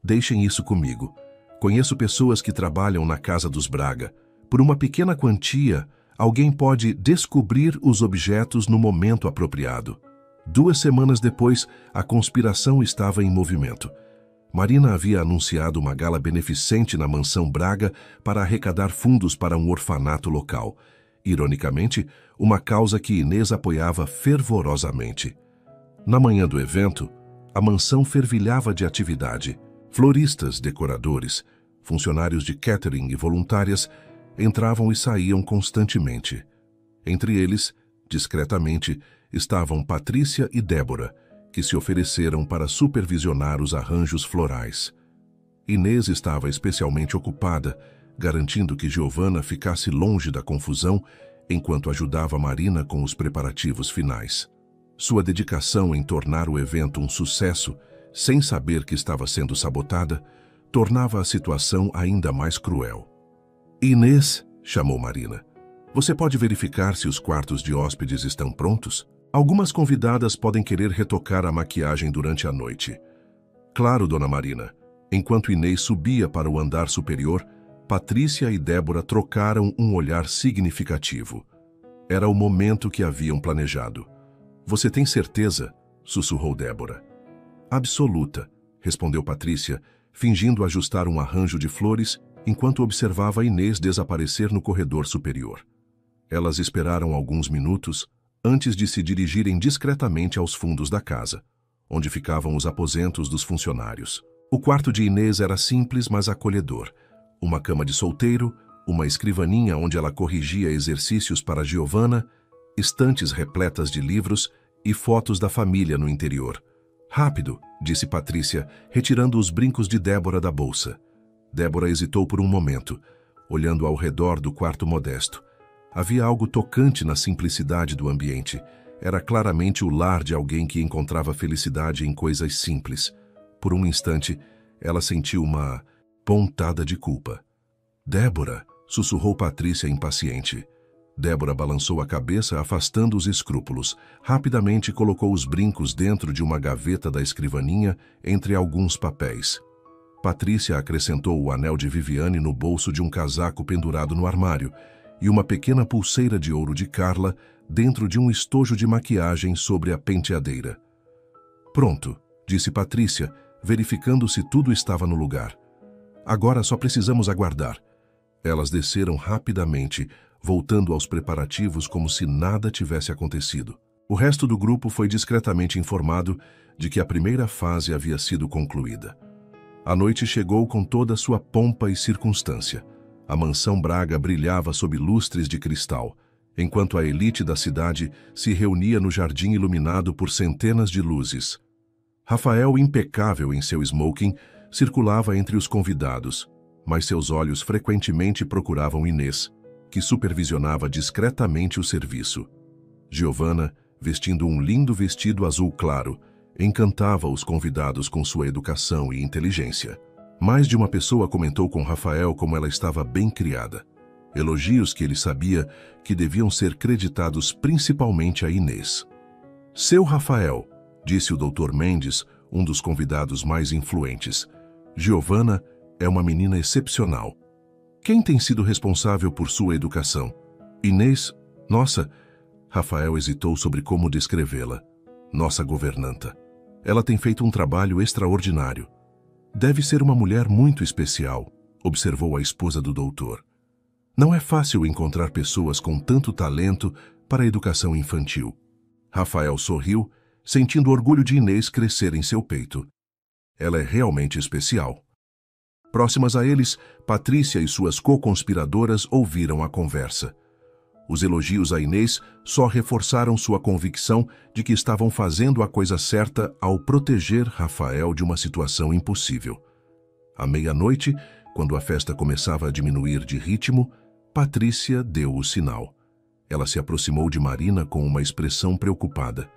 Deixem isso comigo. Conheço pessoas que trabalham na casa dos Braga. Por uma pequena quantia, alguém pode descobrir os objetos no momento apropriado. 2 semanas depois, a conspiração estava em movimento. Marina havia anunciado uma gala beneficente na mansão Braga para arrecadar fundos para um orfanato local. Ironicamente, uma causa que Inês apoiava fervorosamente. Na manhã do evento, a mansão fervilhava de atividade. Floristas, decoradores, funcionários de catering e voluntárias entravam e saíam constantemente. Entre eles, discretamente, estavam Patrícia e Débora, que se ofereceram para supervisionar os arranjos florais. Inês estava especialmente ocupada, garantindo que Giovanna ficasse longe da confusão enquanto ajudava Marina com os preparativos finais. Sua dedicação em tornar o evento um sucesso, sem saber que estava sendo sabotada, tornava a situação ainda mais cruel. Inês, chamou Marina, você pode verificar se os quartos de hóspedes estão prontos? Algumas convidadas podem querer retocar a maquiagem durante a noite. Claro, dona Marina. Enquanto Inês subia para o andar superior, Patrícia e Débora trocaram um olhar significativo. Era o momento que haviam planejado. Você tem certeza? Sussurrou Débora. Absoluta, respondeu Patrícia, fingindo ajustar um arranjo de flores enquanto observava Inês desaparecer no corredor superior. Elas esperaram alguns minutos antes de se dirigirem discretamente aos fundos da casa, onde ficavam os aposentos dos funcionários. O quarto de Inês era simples, mas acolhedor. Uma cama de solteiro, uma escrivaninha onde ela corrigia exercícios para Giovanna, estantes repletas de livros e fotos da família no interior. Rápido, disse Patrícia, retirando os brincos de Débora da bolsa. Débora hesitou por um momento, olhando ao redor do quarto modesto. Havia algo tocante na simplicidade do ambiente. Era claramente o lar de alguém que encontrava felicidade em coisas simples. Por um instante, ela sentiu uma pontada de culpa. Débora, sussurrou Patrícia impaciente. Débora balançou a cabeça, afastando os escrúpulos. Rapidamente colocou os brincos dentro de uma gaveta da escrivaninha, entre alguns papéis. Patrícia acrescentou o anel de Viviane no bolso de um casaco pendurado no armário e uma pequena pulseira de ouro de Carla dentro de um estojo de maquiagem sobre a penteadeira. Pronto, disse Patrícia, verificando se tudo estava no lugar. Agora só precisamos aguardar. Elas desceram rapidamente, voltando aos preparativos como se nada tivesse acontecido. O resto do grupo foi discretamente informado de que a primeira fase havia sido concluída. A noite chegou com toda sua pompa e circunstância. A mansão Braga brilhava sob lustres de cristal, enquanto a elite da cidade se reunia no jardim iluminado por centenas de luzes. Rafael, impecável em seu smoking, circulava entre os convidados, mas seus olhos frequentemente procuravam Inês, que supervisionava discretamente o serviço. Giovanna, vestindo um lindo vestido azul claro, encantava os convidados com sua educação e inteligência. Mais de uma pessoa comentou com Rafael como ela estava bem criada. Elogios que ele sabia que deviam ser creditados principalmente a Inês. Seu Rafael, disse o Dr. Mendes, um dos convidados mais influentes. Giovanna é uma menina excepcional. Quem tem sido responsável por sua educação? Inês? Nossa, Rafael hesitou sobre como descrevê-la. Nossa governanta. Ela tem feito um trabalho extraordinário. Deve ser uma mulher muito especial, observou a esposa do doutor. Não é fácil encontrar pessoas com tanto talento para a educação infantil. Rafael sorriu, sentindo orgulho de Inês crescer em seu peito. Ela é realmente especial. Próximas a eles, Patrícia e suas co-conspiradoras ouviram a conversa. Os elogios a Inês só reforçaram sua convicção de que estavam fazendo a coisa certa ao proteger Rafael de uma situação impossível. À meia-noite, quando a festa começava a diminuir de ritmo, Patrícia deu o sinal. Ela se aproximou de Marina com uma expressão preocupada.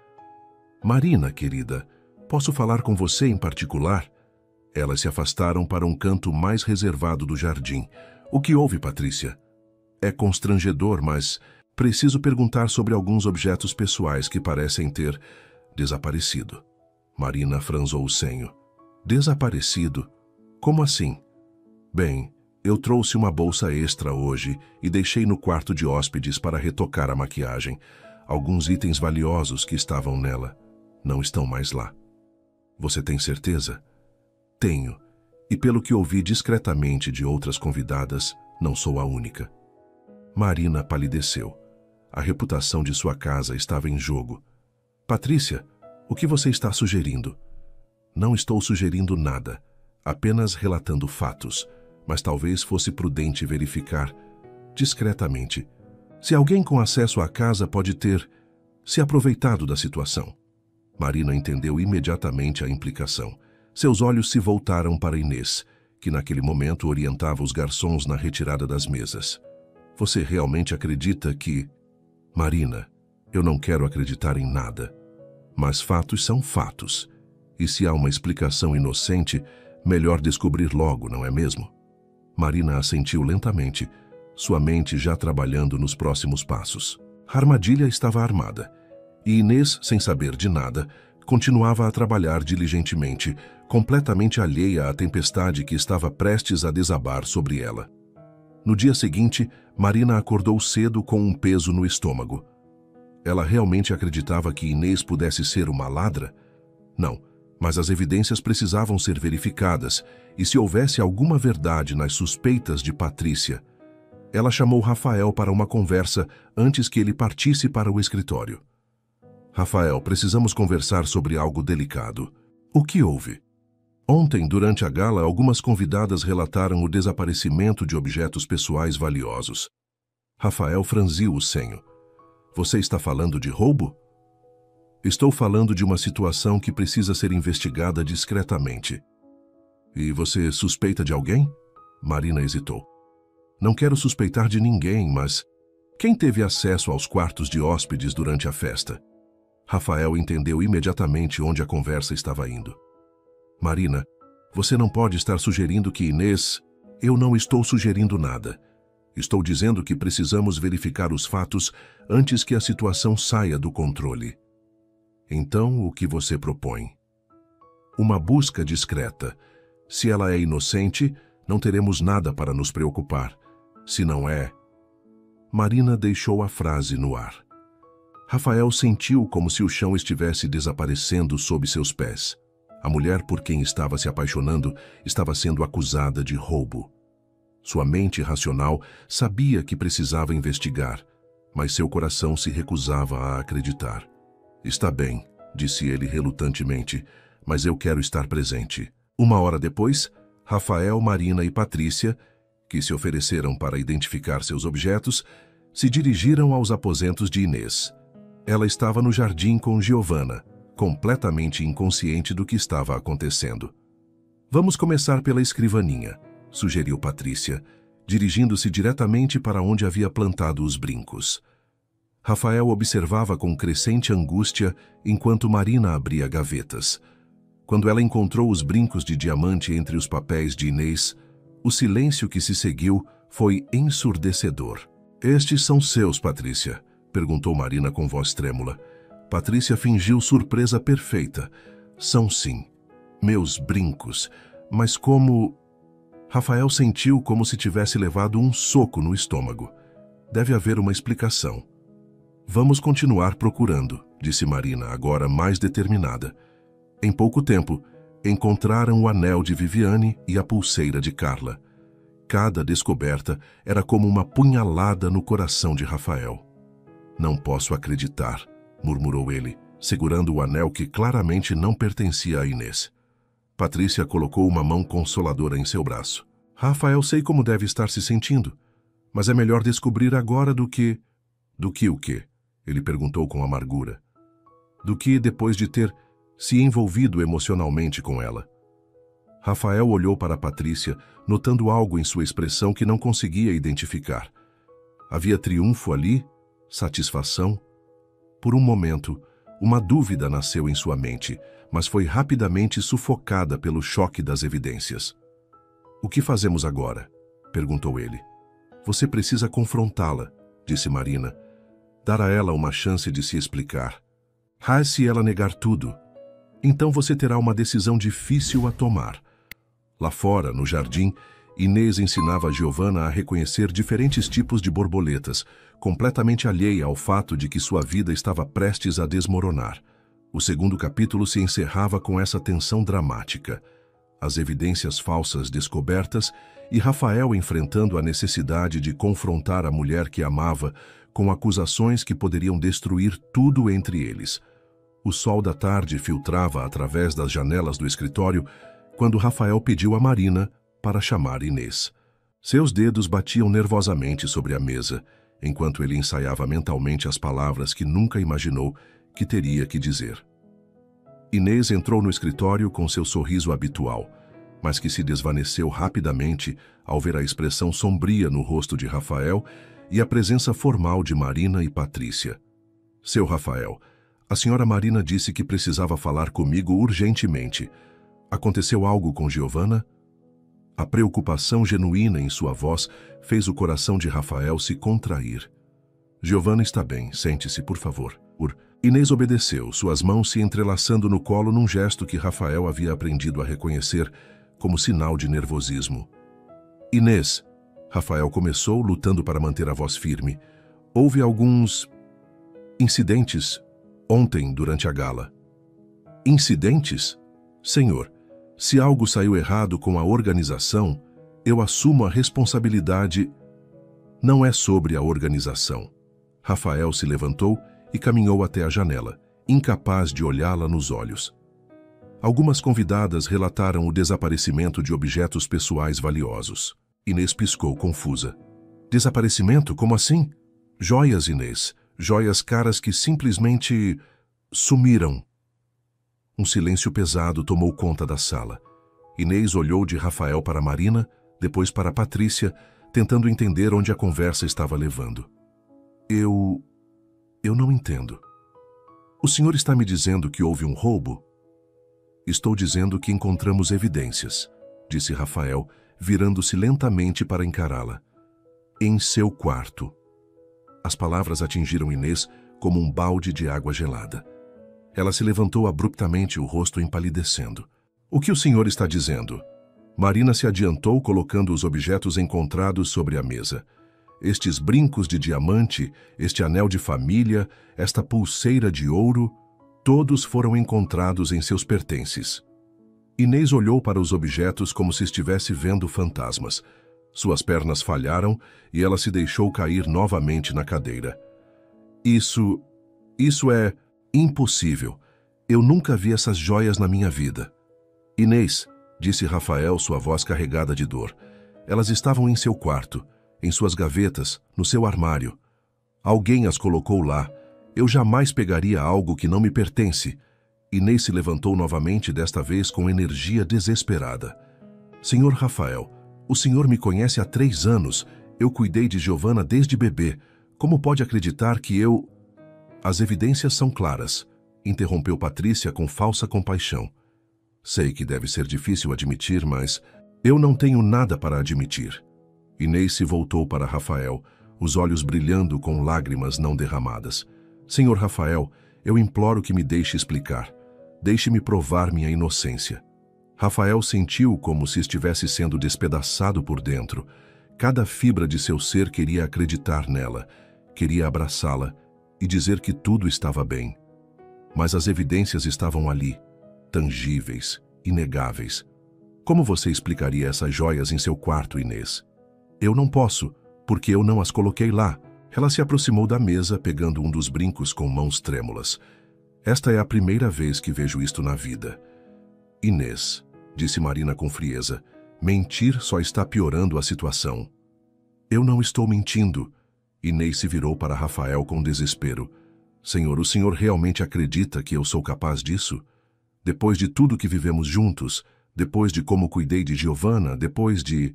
Marina, querida, posso falar com você em particular? Elas se afastaram para um canto mais reservado do jardim. O que houve, Patrícia? É constrangedor, mas preciso perguntar sobre alguns objetos pessoais que parecem ter desaparecido. Marina franzou o senho. Desaparecido? Como assim? Bem, eu trouxe uma bolsa extra hoje e deixei no quarto de hóspedes para retocar a maquiagem. Alguns itens valiosos que estavam nela não estão mais lá. Você tem certeza? Tenho. E pelo que ouvi discretamente de outras convidadas, não sou a única. Marina palideceu. A reputação de sua casa estava em jogo. Patrícia, o que você está sugerindo? Não estou sugerindo nada, apenas relatando fatos, mas talvez fosse prudente verificar, discretamente, se alguém com acesso à casa pode ter se aproveitado da situação. Marina entendeu imediatamente a implicação. Seus olhos se voltaram para Inês, que naquele momento orientava os garçons na retirada das mesas. Você realmente acredita que... Marina, eu não quero acreditar em nada. Mas fatos são fatos. E se há uma explicação inocente, melhor descobrir logo, não é mesmo? Marina assentiu lentamente, sua mente já trabalhando nos próximos passos. A armadilha estava armada, e Inês, sem saber de nada, continuava a trabalhar diligentemente, completamente alheia à tempestade que estava prestes a desabar sobre ela. No dia seguinte, Marina acordou cedo com um peso no estômago. Ela realmente acreditava que Inês pudesse ser uma ladra? Não, mas as evidências precisavam ser verificadas, e se houvesse alguma verdade nas suspeitas de Patrícia, ela chamou Rafael para uma conversa antes que ele partisse para o escritório. Rafael, precisamos conversar sobre algo delicado. O que houve? Ontem, durante a gala, algumas convidadas relataram o desaparecimento de objetos pessoais valiosos. Rafael franziu o senho. Você está falando de roubo? Estou falando de uma situação que precisa ser investigada discretamente. E você suspeita de alguém? Marina hesitou. Não quero suspeitar de ninguém, mas quem teve acesso aos quartos de hóspedes durante a festa? Rafael entendeu imediatamente onde a conversa estava indo. Marina, você não pode estar sugerindo que Inês... Eu não estou sugerindo nada. Estou dizendo que precisamos verificar os fatos antes que a situação saia do controle. Então, o que você propõe? Uma busca discreta. Se ela é inocente, não teremos nada para nos preocupar. Se não é... Marina deixou a frase no ar. Rafael sentiu como se o chão estivesse desaparecendo sob seus pés. A mulher por quem estava se apaixonando estava sendo acusada de roubo. Sua mente racional sabia que precisava investigar, mas seu coração se recusava a acreditar. Está bem, disse ele relutantemente, mas eu quero estar presente. 1 hora depois, Rafael, Marina e Patrícia, que se ofereceram para identificar seus objetos, se dirigiram aos aposentos de Inês. Ela estava no jardim com Giovanna, completamente inconsciente do que estava acontecendo. Vamos começar pela escrivaninha, sugeriu Patrícia, dirigindo-se diretamente para onde havia plantado os brincos. Rafael observava com crescente angústia enquanto Marina abria gavetas. Quando ela encontrou os brincos de diamante entre os papéis de Inês, o silêncio que se seguiu foi ensurdecedor. Estes são seus, Patrícia? Perguntou Marina com voz trêmula. Patrícia fingiu surpresa perfeita. São sim. Meus brincos. Mas como... Rafael sentiu como se tivesse levado um soco no estômago. Deve haver uma explicação. Vamos continuar procurando, disse Marina, agora mais determinada. Em pouco tempo, encontraram o anel de Viviane e a pulseira de Carla. Cada descoberta era como uma punhalada no coração de Rafael. Não posso acreditar, murmurou ele, segurando o anel que claramente não pertencia a Inês. Patrícia colocou uma mão consoladora em seu braço. Rafael, sei como deve estar se sentindo, mas é melhor descobrir agora do que... Do que o quê? Ele perguntou com amargura. Do que depois de ter se envolvido emocionalmente com ela. Rafael olhou para Patrícia, notando algo em sua expressão que não conseguia identificar. Havia triunfo ali? Satisfação? Por um momento, uma dúvida nasceu em sua mente, mas foi rapidamente sufocada pelo choque das evidências. O que fazemos agora? Perguntou ele. Você precisa confrontá-la, disse Marina. Dar a ela uma chance de se explicar. Se ela negar tudo, então você terá uma decisão difícil a tomar. Lá fora, no jardim, Inês ensinava a Giovanna a reconhecer diferentes tipos de borboletas, completamente alheia ao fato de que sua vida estava prestes a desmoronar. O segundo capítulo se encerrava com essa tensão dramática. As evidências falsas descobertas e Rafael enfrentando a necessidade de confrontar a mulher que amava com acusações que poderiam destruir tudo entre eles. O sol da tarde filtrava através das janelas do escritório quando Rafael pediu a Marina para chamar Inês. Seus dedos batiam nervosamente sobre a mesa, enquanto ele ensaiava mentalmente as palavras que nunca imaginou que teria que dizer. Inês entrou no escritório com seu sorriso habitual, mas que se desvaneceu rapidamente ao ver a expressão sombria no rosto de Rafael e a presença formal de Marina e Patrícia. Seu Rafael, a senhora Marina disse que precisava falar comigo urgentemente. Aconteceu algo com Giovanna? A preocupação genuína em sua voz fez o coração de Rafael se contrair. Giovanna está bem, sente-se, por favor. Inês obedeceu, suas mãos se entrelaçando no colo num gesto que Rafael havia aprendido a reconhecer como sinal de nervosismo. Inês, Rafael começou, lutando para manter a voz firme. Houve alguns incidentes ontem durante a gala. Incidentes? Senhor, se algo saiu errado com a organização, eu assumo a responsabilidade. Não é sobre a organização. Rafael se levantou e caminhou até a janela, incapaz de olhá-la nos olhos. Algumas convidadas relataram o desaparecimento de objetos pessoais valiosos. Inês piscou, confusa. Desaparecimento? Como assim? Joias, Inês. Joias caras que simplesmente sumiram. Um silêncio pesado tomou conta da sala. Inês olhou de Rafael para Marina, depois para Patrícia, tentando entender onde a conversa estava levando. Eu não entendo. O senhor está me dizendo que houve um roubo? Estou dizendo que encontramos evidências, disse Rafael, virando-se lentamente para encará-la. Em seu quarto. As palavras atingiram Inês como um balde de água gelada. Ela se levantou abruptamente, o rosto empalidecendo. O que o senhor está dizendo? Marina se adiantou, colocando os objetos encontrados sobre a mesa. Estes brincos de diamante, este anel de família, esta pulseira de ouro, todos foram encontrados em seus pertences. Inês olhou para os objetos como se estivesse vendo fantasmas. Suas pernas falharam e ela se deixou cair novamente na cadeira. Isso é impossível. Eu nunca vi essas joias na minha vida. Inês, disse Rafael, sua voz carregada de dor. Elas estavam em seu quarto, em suas gavetas, no seu armário. Alguém as colocou lá. Eu jamais pegaria algo que não me pertence. Inês se levantou novamente, desta vez com energia desesperada. Senhor Rafael, o senhor me conhece há 3 anos. Eu cuidei de Giovanna desde bebê. Como pode acreditar que eu... As evidências são claras, interrompeu Patrícia com falsa compaixão. Sei que deve ser difícil admitir, mas eu não tenho nada para admitir. Inês se voltou para Rafael, os olhos brilhando com lágrimas não derramadas. Senhor Rafael, eu imploro que me deixe explicar. Deixe-me provar minha inocência. Rafael sentiu como se estivesse sendo despedaçado por dentro. Cada fibra de seu ser queria acreditar nela, queria abraçá-la e dizer que tudo estava bem. Mas as evidências estavam ali, tangíveis, inegáveis. Como você explicaria essas joias em seu quarto, Inês? Eu não posso, porque eu não as coloquei lá. Ela se aproximou da mesa, pegando um dos brincos com mãos trêmulas. Esta é a primeira vez que vejo isto na vida. Inês, disse Marina com frieza, mentir só está piorando a situação. Eu não estou mentindo. Inês se virou para Rafael com desespero. Senhor, o senhor realmente acredita que eu sou capaz disso? Depois de tudo que vivemos juntos, depois de como cuidei de Giovanna, depois de...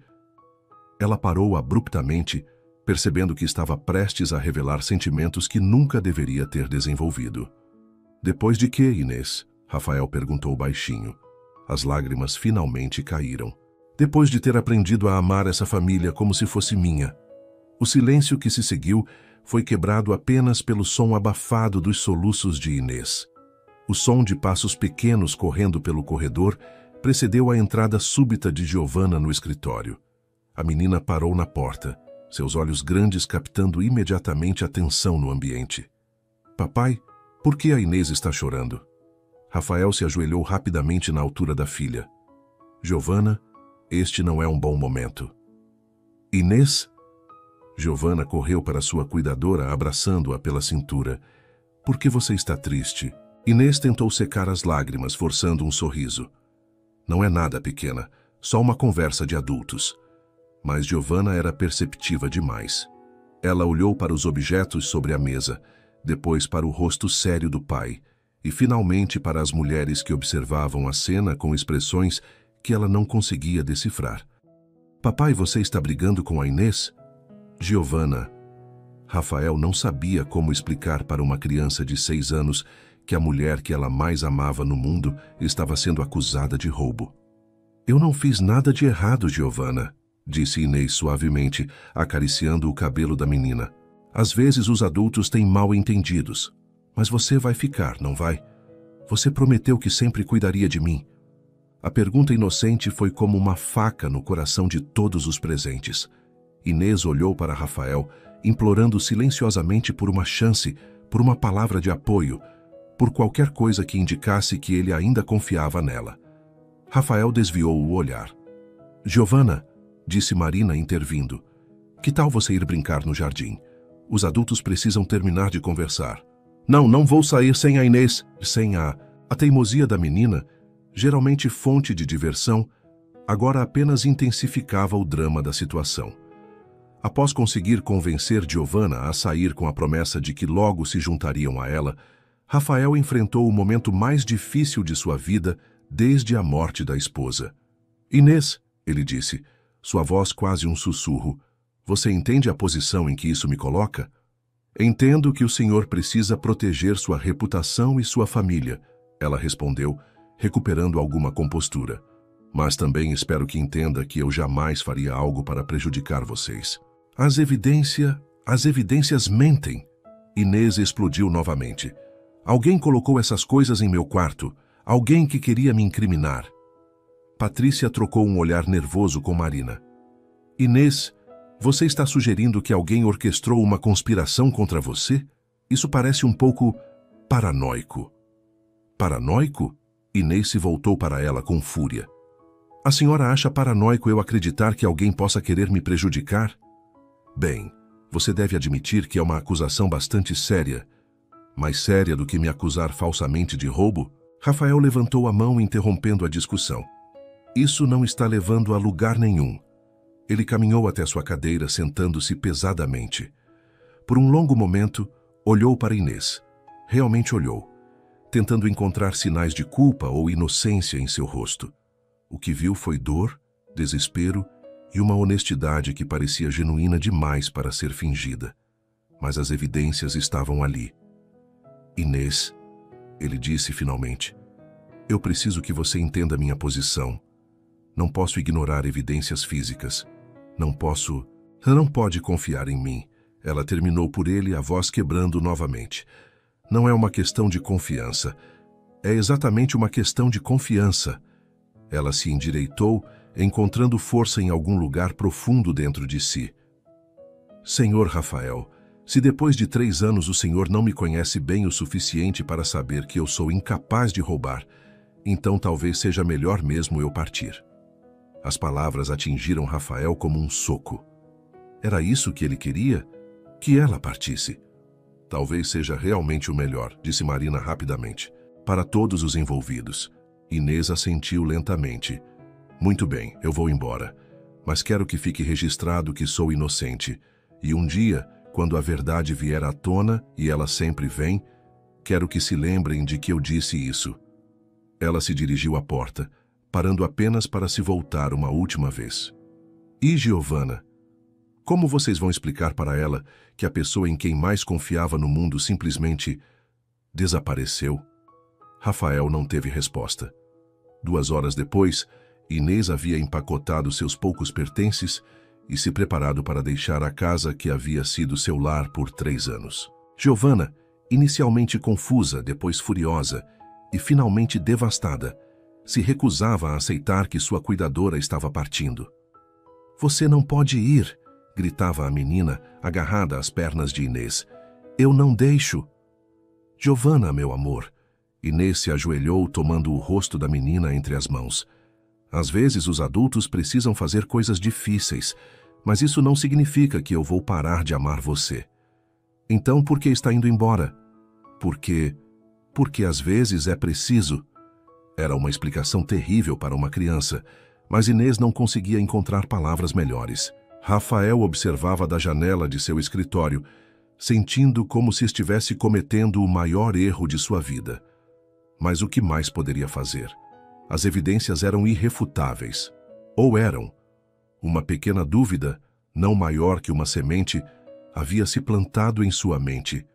Ela parou abruptamente, percebendo que estava prestes a revelar sentimentos que nunca deveria ter desenvolvido. Depois de quê, Inês? Rafael perguntou baixinho. As lágrimas finalmente caíram. Depois de ter aprendido a amar essa família como se fosse minha. O silêncio que se seguiu foi quebrado apenas pelo som abafado dos soluços de Inês. O som de passos pequenos correndo pelo corredor precedeu a entrada súbita de Giovanna no escritório. A menina parou na porta, seus olhos grandes captando imediatamente a tensão no ambiente. Papai, por que a Inês está chorando? Rafael se ajoelhou rapidamente na altura da filha. Giovanna, este não é um bom momento. Inês? Giovanna correu para sua cuidadora, abraçando-a pela cintura. Por que você está triste? Inês tentou secar as lágrimas, forçando um sorriso. Não é nada, pequena, só uma conversa de adultos. Mas Giovanna era perceptiva demais. Ela olhou para os objetos sobre a mesa, depois para o rosto sério do pai, e finalmente para as mulheres que observavam a cena com expressões que ela não conseguia decifrar. Papai, você está brigando com a Inês? Giovanna, Rafael não sabia como explicar para uma criança de 6 anos que a mulher que ela mais amava no mundo estava sendo acusada de roubo. Eu não fiz nada de errado, Giovanna, disse Inês suavemente, acariciando o cabelo da menina. Às vezes os adultos têm mal entendidos, mas você vai ficar, não vai? Você prometeu que sempre cuidaria de mim. A pergunta inocente foi como uma faca no coração de todos os presentes. Inês olhou para Rafael, implorando silenciosamente por uma chance, por uma palavra de apoio, por qualquer coisa que indicasse que ele ainda confiava nela. Rafael desviou o olhar. Giovanna, disse Marina intervindo, que tal você ir brincar no jardim? Os adultos precisam terminar de conversar. Não vou sair sem a Inês, sem a teimosia da menina, geralmente fonte de diversão, agora apenas intensificava o drama da situação. Após conseguir convencer Giovanna a sair com a promessa de que logo se juntariam a ela, Rafael enfrentou o momento mais difícil de sua vida desde a morte da esposa. Inês, ele disse, sua voz quase um sussurro, você entende a posição em que isso me coloca? Entendo que o senhor precisa proteger sua reputação e sua família, ela respondeu, recuperando alguma compostura. Mas também espero que entenda que eu jamais faria algo para prejudicar vocês. As evidências mentem. Inês explodiu novamente. Alguém colocou essas coisas em meu quarto. Alguém que queria me incriminar. Patrícia trocou um olhar nervoso com Marina. Inês, você está sugerindo que alguém orquestrou uma conspiração contra você? Isso parece um pouco paranoico. Paranoico? Inês se voltou para ela com fúria. A senhora acha paranoico eu acreditar que alguém possa querer me prejudicar? Bem, você deve admitir que é uma acusação bastante séria. Mais séria do que me acusar falsamente de roubo? Rafael levantou a mão interrompendo a discussão. Isso não está levando a lugar nenhum. Ele caminhou até sua cadeira, sentando-se pesadamente. Por um longo momento, olhou para Inês. Realmente olhou, tentando encontrar sinais de culpa ou inocência em seu rosto. O que viu foi dor, desespero e uma honestidade que parecia genuína demais para ser fingida. Mas as evidências estavam ali. Inês, ele disse finalmente, eu preciso que você entenda minha posição. Não posso ignorar evidências físicas. Não pode confiar em mim. Ela terminou por ele, a voz quebrando novamente. Não é uma questão de confiança. É exatamente uma questão de confiança. Ela se endireitou, encontrando força em algum lugar profundo dentro de si. Senhor Rafael, se depois de 3 anos o senhor não me conhece bem o suficiente para saber que eu sou incapaz de roubar, então talvez seja melhor mesmo eu partir. As palavras atingiram Rafael como um soco. Era isso que ele queria? Que ela partisse. Talvez seja realmente o melhor, disse Marina rapidamente, para todos os envolvidos. Inês assentiu lentamente. Muito bem, eu vou embora, mas quero que fique registrado que sou inocente, e um dia, quando a verdade vier à tona, e ela sempre vem, quero que se lembrem de que eu disse isso. Ela se dirigiu à porta, parando apenas para se voltar uma última vez. E Giovanna? Como vocês vão explicar para ela que a pessoa em quem mais confiava no mundo simplesmente desapareceu? Rafael não teve resposta. 2 horas depois, Inês havia empacotado seus poucos pertences e se preparado para deixar a casa que havia sido seu lar por 3 anos. Giovanna, inicialmente confusa, depois furiosa e finalmente devastada, se recusava a aceitar que sua cuidadora estava partindo. Você não pode ir, gritava a menina, agarrada às pernas de Inês. Eu não deixo. Giovanna, meu amor. Inês se ajoelhou, tomando o rosto da menina entre as mãos. Às vezes os adultos precisam fazer coisas difíceis, mas isso não significa que eu vou parar de amar você. Então por que está indo embora? Porque às vezes é preciso. Era uma explicação terrível para uma criança, mas Inês não conseguia encontrar palavras melhores. Rafael observava da janela de seu escritório, sentindo como se estivesse cometendo o maior erro de sua vida. Mas o que mais poderia fazer? As evidências eram irrefutáveis. Ou eram. Uma pequena dúvida, não maior que uma semente, havia se plantado em sua mente.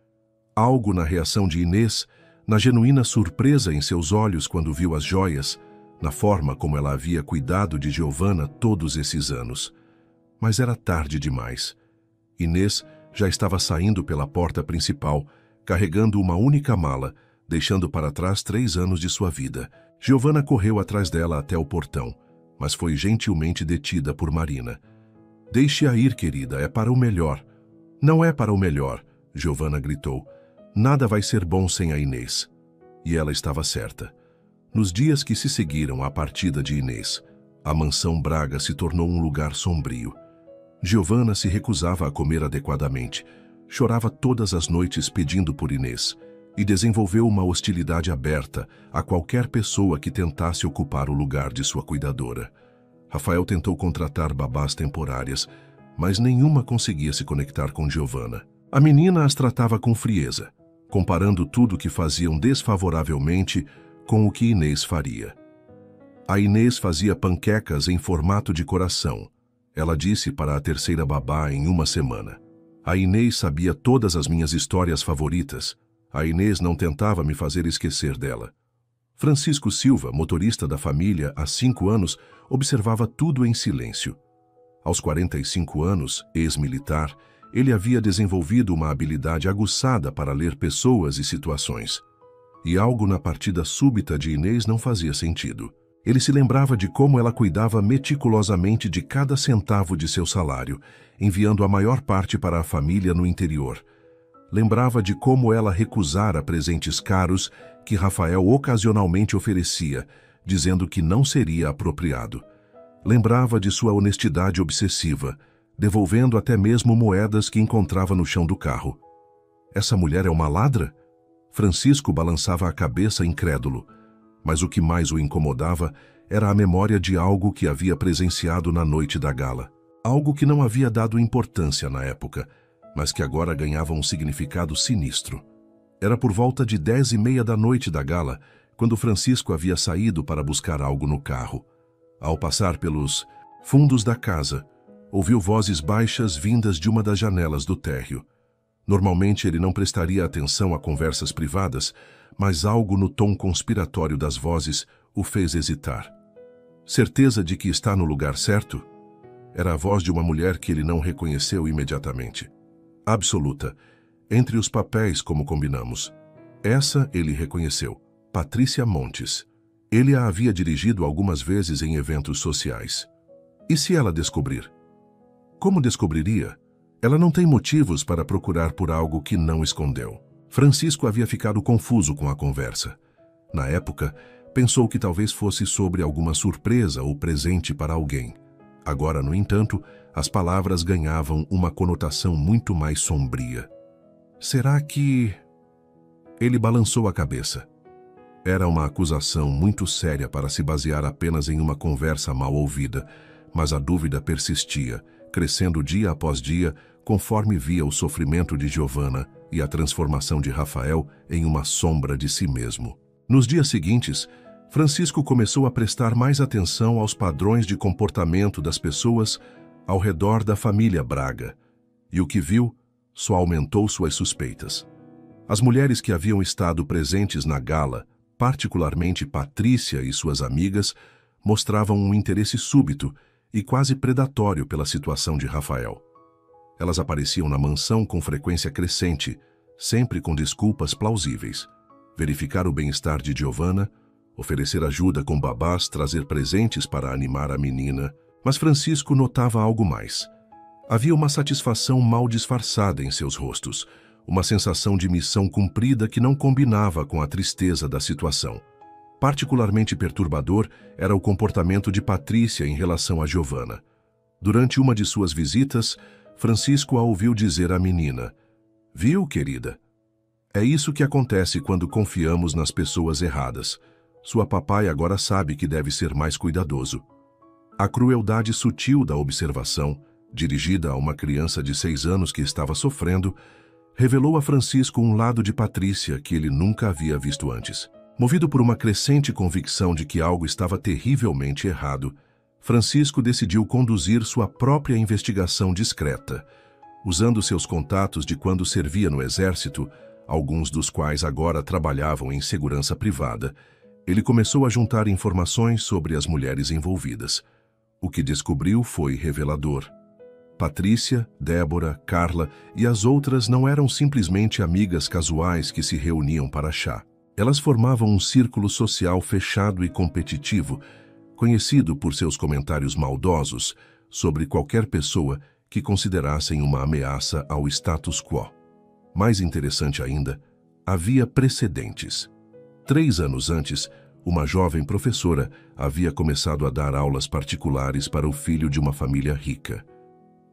Algo na reação de Inês, na genuína surpresa em seus olhos quando viu as joias, na forma como ela havia cuidado de Giovanna todos esses anos. Mas era tarde demais. Inês já estava saindo pela porta principal, carregando uma única mala, deixando para trás 3 anos de sua vida. Giovanna correu atrás dela até o portão, mas foi gentilmente detida por Marina. "Deixe-a ir, querida, é para o melhor." "Não é para o melhor", Giovanna gritou. "Nada vai ser bom sem a Inês." E ela estava certa. Nos dias que se seguiram à partida de Inês, a mansão Braga se tornou um lugar sombrio. Giovanna se recusava a comer adequadamente, chorava todas as noites pedindo por Inês e desenvolveu uma hostilidade aberta a qualquer pessoa que tentasse ocupar o lugar de sua cuidadora. Rafael tentou contratar babás temporárias, mas nenhuma conseguia se conectar com Giovanna. A menina as tratava com frieza, comparando tudo o que faziam desfavoravelmente com o que Inês faria. A Inês fazia panquecas em formato de coração. Ela disse para a terceira babá em uma semana. A Inês sabia todas as minhas histórias favoritas. A Inês não tentava me fazer esquecer dela. Francisco Silva, motorista da família há 5 anos, observava tudo em silêncio. Aos 45 anos, ex-militar, ele havia desenvolvido uma habilidade aguçada para ler pessoas e situações. E algo na partida súbita de Inês não fazia sentido. Ele se lembrava de como ela cuidava meticulosamente de cada centavo de seu salário, enviando a maior parte para a família no interior. Lembrava de como ela recusara presentes caros que Rafael ocasionalmente oferecia, dizendo que não seria apropriado. Lembrava de sua honestidade obsessiva, devolvendo até mesmo moedas que encontrava no chão do carro. Essa mulher é uma ladra? Francisco balançava a cabeça incrédulo, mas o que mais o incomodava era a memória de algo que havia presenciado na noite da gala. Algo que não havia dado importância na época, mas que agora ganhava um significado sinistro. Era por volta de 10h30 da noite da gala, quando Francisco havia saído para buscar algo no carro. Ao passar pelos fundos da casa, ouviu vozes baixas vindas de uma das janelas do térreo. Normalmente ele não prestaria atenção a conversas privadas, mas algo no tom conspiratório das vozes o fez hesitar. Certeza de que está no lugar certo? Era a voz de uma mulher que ele não reconheceu imediatamente. Absoluta, entre os papéis como combinamos. Essa ele reconheceu, Patrícia Montes. Ele a havia dirigido algumas vezes em eventos sociais. E se ela descobrir? Como descobriria? Ela não tem motivos para procurar por algo que não escondeu. Francisco havia ficado confuso com a conversa. Na época, pensou que talvez fosse sobre alguma surpresa ou presente para alguém. Agora, no entanto, as palavras ganhavam uma conotação muito mais sombria. Será que... Ele balançou a cabeça. Era uma acusação muito séria para se basear apenas em uma conversa mal ouvida, mas a dúvida persistia, crescendo dia após dia, conforme via o sofrimento de Giovanna e a transformação de Rafael em uma sombra de si mesmo. Nos dias seguintes, Francisco começou a prestar mais atenção aos padrões de comportamento das pessoas ao redor da família Braga, e o que viu só aumentou suas suspeitas. As mulheres que haviam estado presentes na gala, particularmente Patrícia e suas amigas, mostravam um interesse súbito e quase predatório pela situação de Rafael. Elas apareciam na mansão com frequência crescente, sempre com desculpas plausíveis. Verificar o bem-estar de Giovanna, oferecer ajuda com babás, trazer presentes para animar a menina. Mas Francisco notava algo mais. Havia uma satisfação mal disfarçada em seus rostos, uma sensação de missão cumprida que não combinava com a tristeza da situação. Particularmente perturbador era o comportamento de Patrícia em relação a Giovanna. Durante uma de suas visitas, Francisco a ouviu dizer à menina: "Viu, querida? É isso que acontece quando confiamos nas pessoas erradas. Sua papai agora sabe que deve ser mais cuidadoso." A crueldade sutil da observação, dirigida a uma criança de 6 anos que estava sofrendo, revelou a Francisco um lado de Patrícia que ele nunca havia visto antes. Movido por uma crescente convicção de que algo estava terrivelmente errado, Francisco decidiu conduzir sua própria investigação discreta. Usando seus contatos de quando servia no exército, alguns dos quais agora trabalhavam em segurança privada, ele começou a juntar informações sobre as mulheres envolvidas. O que descobriu foi revelador. Patrícia, Débora, Carla e as outras não eram simplesmente amigas casuais que se reuniam para chá. Elas formavam um círculo social fechado e competitivo, conhecido por seus comentários maldosos sobre qualquer pessoa que considerassem uma ameaça ao status quo. Mais interessante ainda, havia precedentes. 3 anos antes, uma jovem professora havia começado a dar aulas particulares para o filho de uma família rica.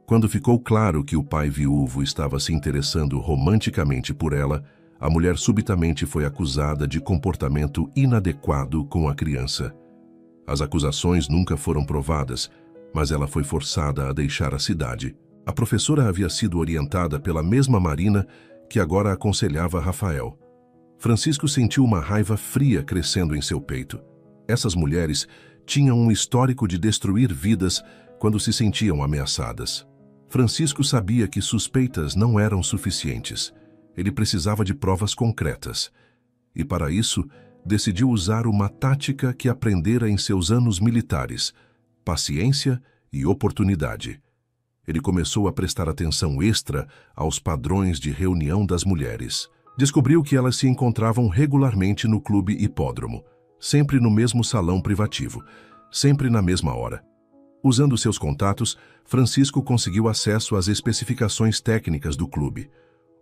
Quando ficou claro que o pai viúvo estava se interessando romanticamente por ela, a mulher subitamente foi acusada de comportamento inadequado com a criança. As acusações nunca foram provadas, mas ela foi forçada a deixar a cidade. A professora havia sido orientada pela mesma Marina que agora aconselhava Rafael. Francisco sentiu uma raiva fria crescendo em seu peito. Essas mulheres tinham um histórico de destruir vidas quando se sentiam ameaçadas. Francisco sabia que suspeitas não eram suficientes. Ele precisava de provas concretas. E para isso, decidiu usar uma tática que aprendera em seus anos militares: paciência e oportunidade. Ele começou a prestar atenção extra aos padrões de reunião das mulheres. Descobriu que elas se encontravam regularmente no clube hipódromo, sempre no mesmo salão privativo, sempre na mesma hora. Usando seus contatos, Francisco conseguiu acesso às especificações técnicas do clube.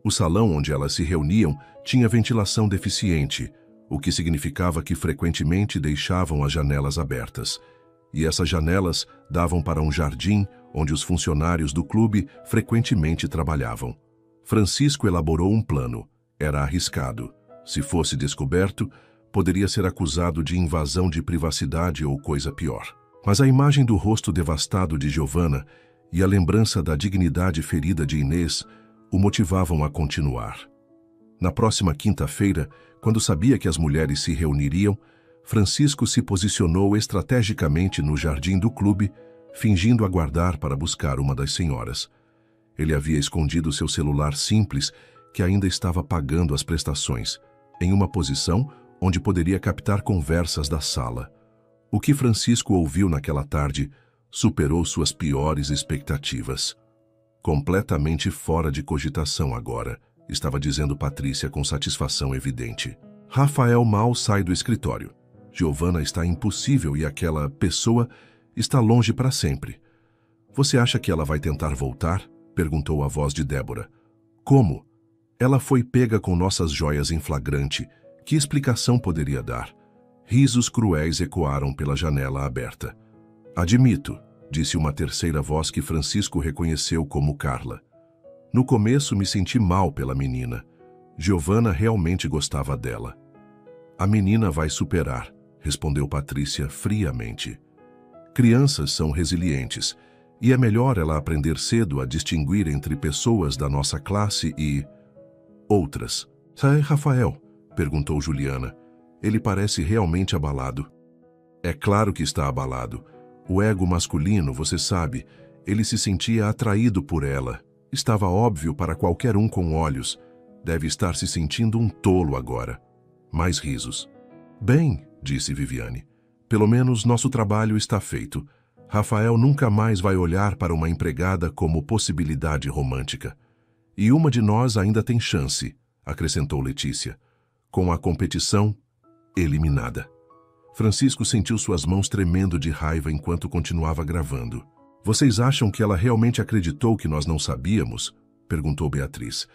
O salão onde elas se reuniam tinha ventilação deficiente, o que significava que frequentemente deixavam as janelas abertas. E essas janelas davam para um jardim onde os funcionários do clube frequentemente trabalhavam. Francisco elaborou um plano. Era arriscado. Se fosse descoberto, poderia ser acusado de invasão de privacidade ou coisa pior. Mas a imagem do rosto devastado de Giovanna e a lembrança da dignidade ferida de Inês o motivavam a continuar. Na próxima quinta-feira, quando sabia que as mulheres se reuniriam, Francisco se posicionou estrategicamente no jardim do clube, fingindo aguardar para buscar uma das senhoras. Ele havia escondido seu celular simples, que ainda estava pagando as prestações, em uma posição onde poderia captar conversas da sala. O que Francisco ouviu naquela tarde superou suas piores expectativas. Completamente fora de cogitação agora, estava dizendo Patrícia com satisfação evidente. Rafael mal sai do escritório. Giovanna está impossível e aquela pessoa está longe para sempre. Você acha que ela vai tentar voltar? Perguntou a voz de Débora. Como? Ela foi pega com nossas joias em flagrante. Que explicação poderia dar? Risos cruéis ecoaram pela janela aberta. Admito, disse uma terceira voz que Francisco reconheceu como Carla. No começo me senti mal pela menina. Giovanna realmente gostava dela. A menina vai superar, respondeu Patrícia friamente. Crianças são resilientes, e é melhor ela aprender cedo a distinguir entre pessoas da nossa classe e outras. Sai, Rafael? Perguntou Juliana. Ele parece realmente abalado. É claro que está abalado. O ego masculino, você sabe, ele se sentia atraído por ela. Estava óbvio para qualquer um com olhos. Deve estar se sentindo um tolo agora. Mais risos. Bem, disse Viviane, pelo menos nosso trabalho está feito. Rafael nunca mais vai olhar para uma empregada como possibilidade romântica. E uma de nós ainda tem chance, acrescentou Letícia. Com a competição eliminada. Francisco sentiu suas mãos tremendo de raiva enquanto continuava gravando. Vocês acham que ela realmente acreditou que nós não sabíamos? Perguntou Beatriz.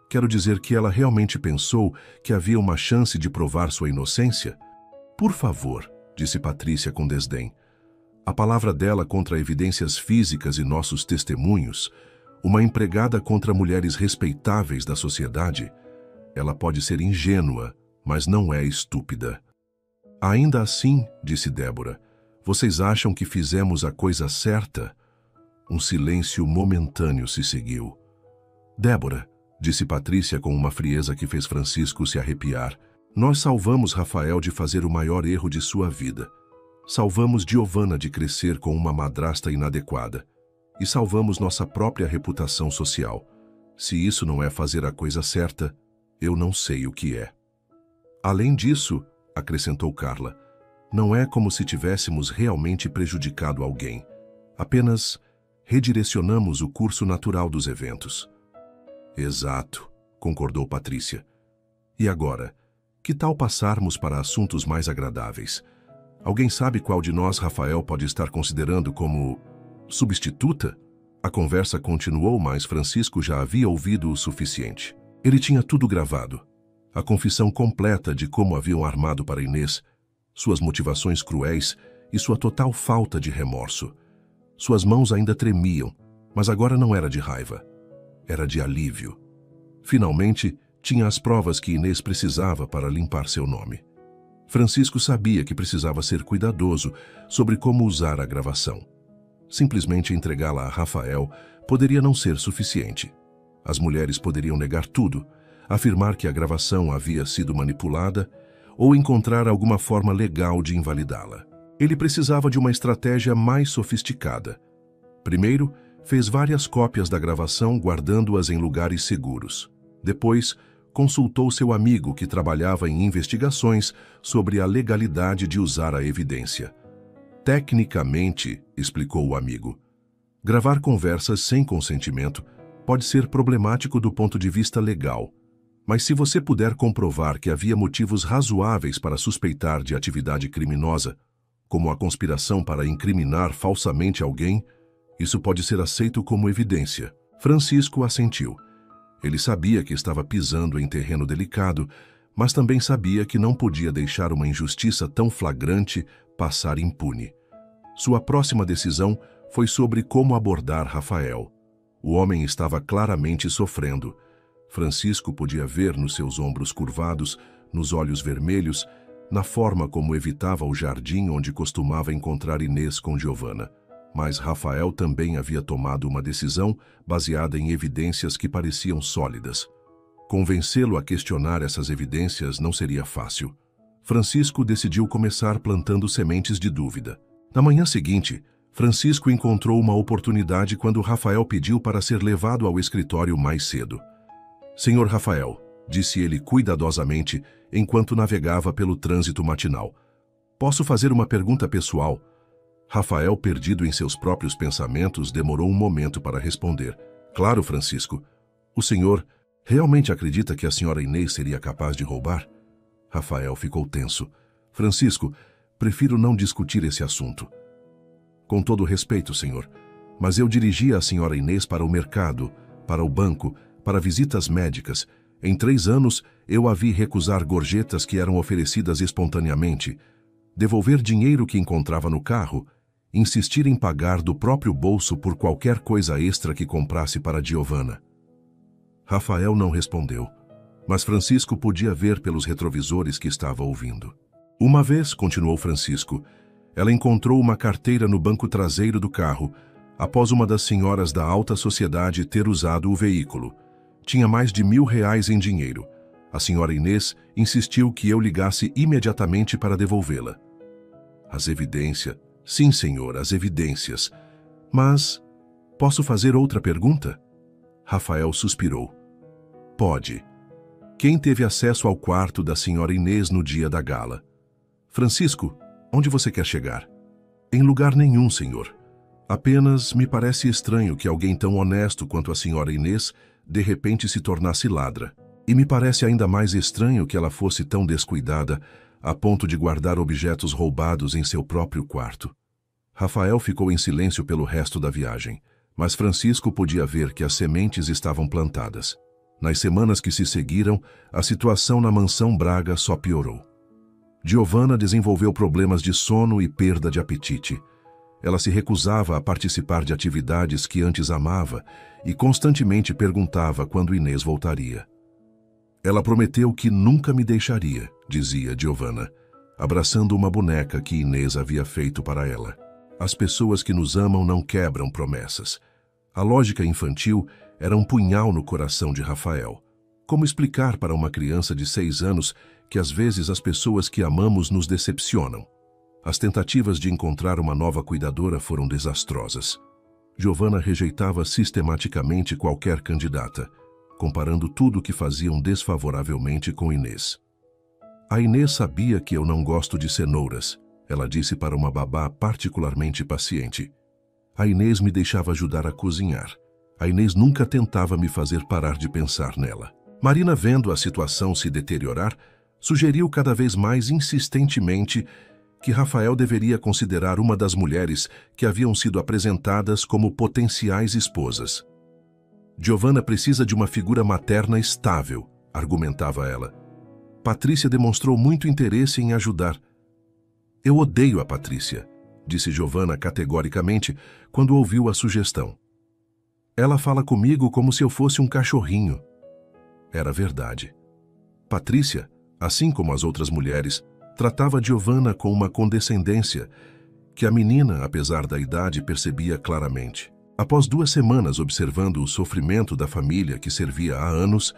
Quero dizer que ela realmente pensou que havia uma chance de provar sua inocência? Por favor, disse Patrícia com desdém. A palavra dela contra evidências físicas e nossos testemunhos, uma empregada contra mulheres respeitáveis da sociedade, ela pode ser ingênua, mas não é estúpida. Ainda assim, disse Débora, vocês acham que fizemos a coisa certa? Um silêncio momentâneo se seguiu. Débora, disse Patrícia com uma frieza que fez Francisco se arrepiar, nós salvamos Rafael de fazer o maior erro de sua vida. Salvamos Giovanna de crescer com uma madrasta inadequada. e salvamos nossa própria reputação social. Se isso não é fazer a coisa certa, eu não sei o que é. Além disso, acrescentou Carla, não é como se tivéssemos realmente prejudicado alguém. Apenas redirecionamos o curso natural dos eventos. Exato, concordou Patrícia. E agora, que tal passarmos para assuntos mais agradáveis? Alguém sabe qual de nós Rafael pode estar considerando como substituta? A conversa continuou, mas Francisco já havia ouvido o suficiente. Ele tinha tudo gravado. A confissão completa de como haviam armado para Inês, suas motivações cruéis e sua total falta de remorso. Suas mãos ainda tremiam, mas agora não era de raiva. Era de alívio. Finalmente, tinha as provas que Inês precisava para limpar seu nome. Francisco sabia que precisava ser cuidadoso sobre como usar a gravação. Simplesmente entregá-la a Rafael poderia não ser suficiente. As mulheres poderiam negar tudo, afirmar que a gravação havia sido manipulada ou encontrar alguma forma legal de invalidá-la. Ele precisava de uma estratégia mais sofisticada. Primeiro, fez várias cópias da gravação guardando-as em lugares seguros. Depois, consultou seu amigo que trabalhava em investigações sobre a legalidade de usar a evidência. Tecnicamente, explicou o amigo, gravar conversas sem consentimento pode ser problemático do ponto de vista legal, mas se você puder comprovar que havia motivos razoáveis para suspeitar de atividade criminosa, como a conspiração para incriminar falsamente alguém, isso pode ser aceito como evidência. Francisco assentiu. Ele sabia que estava pisando em terreno delicado, mas também sabia que não podia deixar uma injustiça tão flagrante passar impune. Sua próxima decisão foi sobre como abordar Rafael. O homem estava claramente sofrendo. Francisco podia ver nos seus ombros curvados, nos olhos vermelhos, na forma como evitava o jardim onde costumava encontrar Inês com Giovanna. Mas Rafael também havia tomado uma decisão baseada em evidências que pareciam sólidas. Convencê-lo a questionar essas evidências não seria fácil. Francisco decidiu começar plantando sementes de dúvida. Na manhã seguinte, Francisco encontrou uma oportunidade quando Rafael pediu para ser levado ao escritório mais cedo. Senhor Rafael, disse ele cuidadosamente enquanto navegava pelo trânsito matinal. Posso fazer uma pergunta pessoal? Rafael, perdido em seus próprios pensamentos, demorou um momento para responder. Claro, Francisco. O senhor realmente acredita que a senhora Inês seria capaz de roubar? Rafael ficou tenso. Francisco, prefiro não discutir esse assunto. Com todo respeito, senhor, mas eu dirigia a senhora Inês para o mercado, para o banco, para visitas médicas. Em 3 anos, eu a vi recusar gorjetas que eram oferecidas espontaneamente, devolver dinheiro que encontrava no carro, insistir em pagar do próprio bolso por qualquer coisa extra que comprasse para Giovanna. Rafael não respondeu, mas Francisco podia ver pelos retrovisores que estava ouvindo. Uma vez, continuou Francisco, ela encontrou uma carteira no banco traseiro do carro, após uma das senhoras da alta sociedade ter usado o veículo. Tinha mais de R$1.000 em dinheiro. A senhora Inês insistiu que eu ligasse imediatamente para devolvê-la. As evidências... Sim, senhor, as evidências. Mas... posso fazer outra pergunta? Rafael suspirou. Pode. Quem teve acesso ao quarto da senhora Inês no dia da gala? Francisco, onde você quer chegar? Em lugar nenhum, senhor. Apenas me parece estranho que alguém tão honesto quanto a senhora Inês de repente se tornasse ladra. E me parece ainda mais estranho que ela fosse tão descuidada a ponto de guardar objetos roubados em seu próprio quarto. Rafael ficou em silêncio pelo resto da viagem, mas Francisco podia ver que as sementes estavam plantadas. Nas semanas que se seguiram, a situação na mansão Braga só piorou. Giovanna desenvolveu problemas de sono e perda de apetite. Ela se recusava a participar de atividades que antes amava e constantemente perguntava quando Inês voltaria. Ela prometeu que nunca me deixaria, dizia Giovanna, abraçando uma boneca que Inês havia feito para ela. As pessoas que nos amam não quebram promessas. A lógica infantil era um punhal no coração de Rafael. Como explicar para uma criança de 6 anos que às vezes as pessoas que amamos nos decepcionam? As tentativas de encontrar uma nova cuidadora foram desastrosas. Giovanna rejeitava sistematicamente qualquer candidata, comparando tudo o que faziam desfavoravelmente com Inês. A Inês sabia que eu não gosto de cenouras, ela disse para uma babá particularmente paciente. A Inês me deixava ajudar a cozinhar. A Inês nunca tentava me fazer parar de pensar nela. Marina, vendo a situação se deteriorar, sugeriu cada vez mais insistentemente que Rafael deveria considerar uma das mulheres que haviam sido apresentadas como potenciais esposas. Giovanna precisa de uma figura materna estável, argumentava ela. Patrícia demonstrou muito interesse em ajudar. Eu odeio a Patrícia, disse Giovanna categoricamente quando ouviu a sugestão. Ela fala comigo como se eu fosse um cachorrinho. Era verdade. Patrícia, assim como as outras mulheres, tratava Giovanna com uma condescendência que a menina, apesar da idade, percebia claramente. Após 2 semanas observando o sofrimento da família que servia há anos,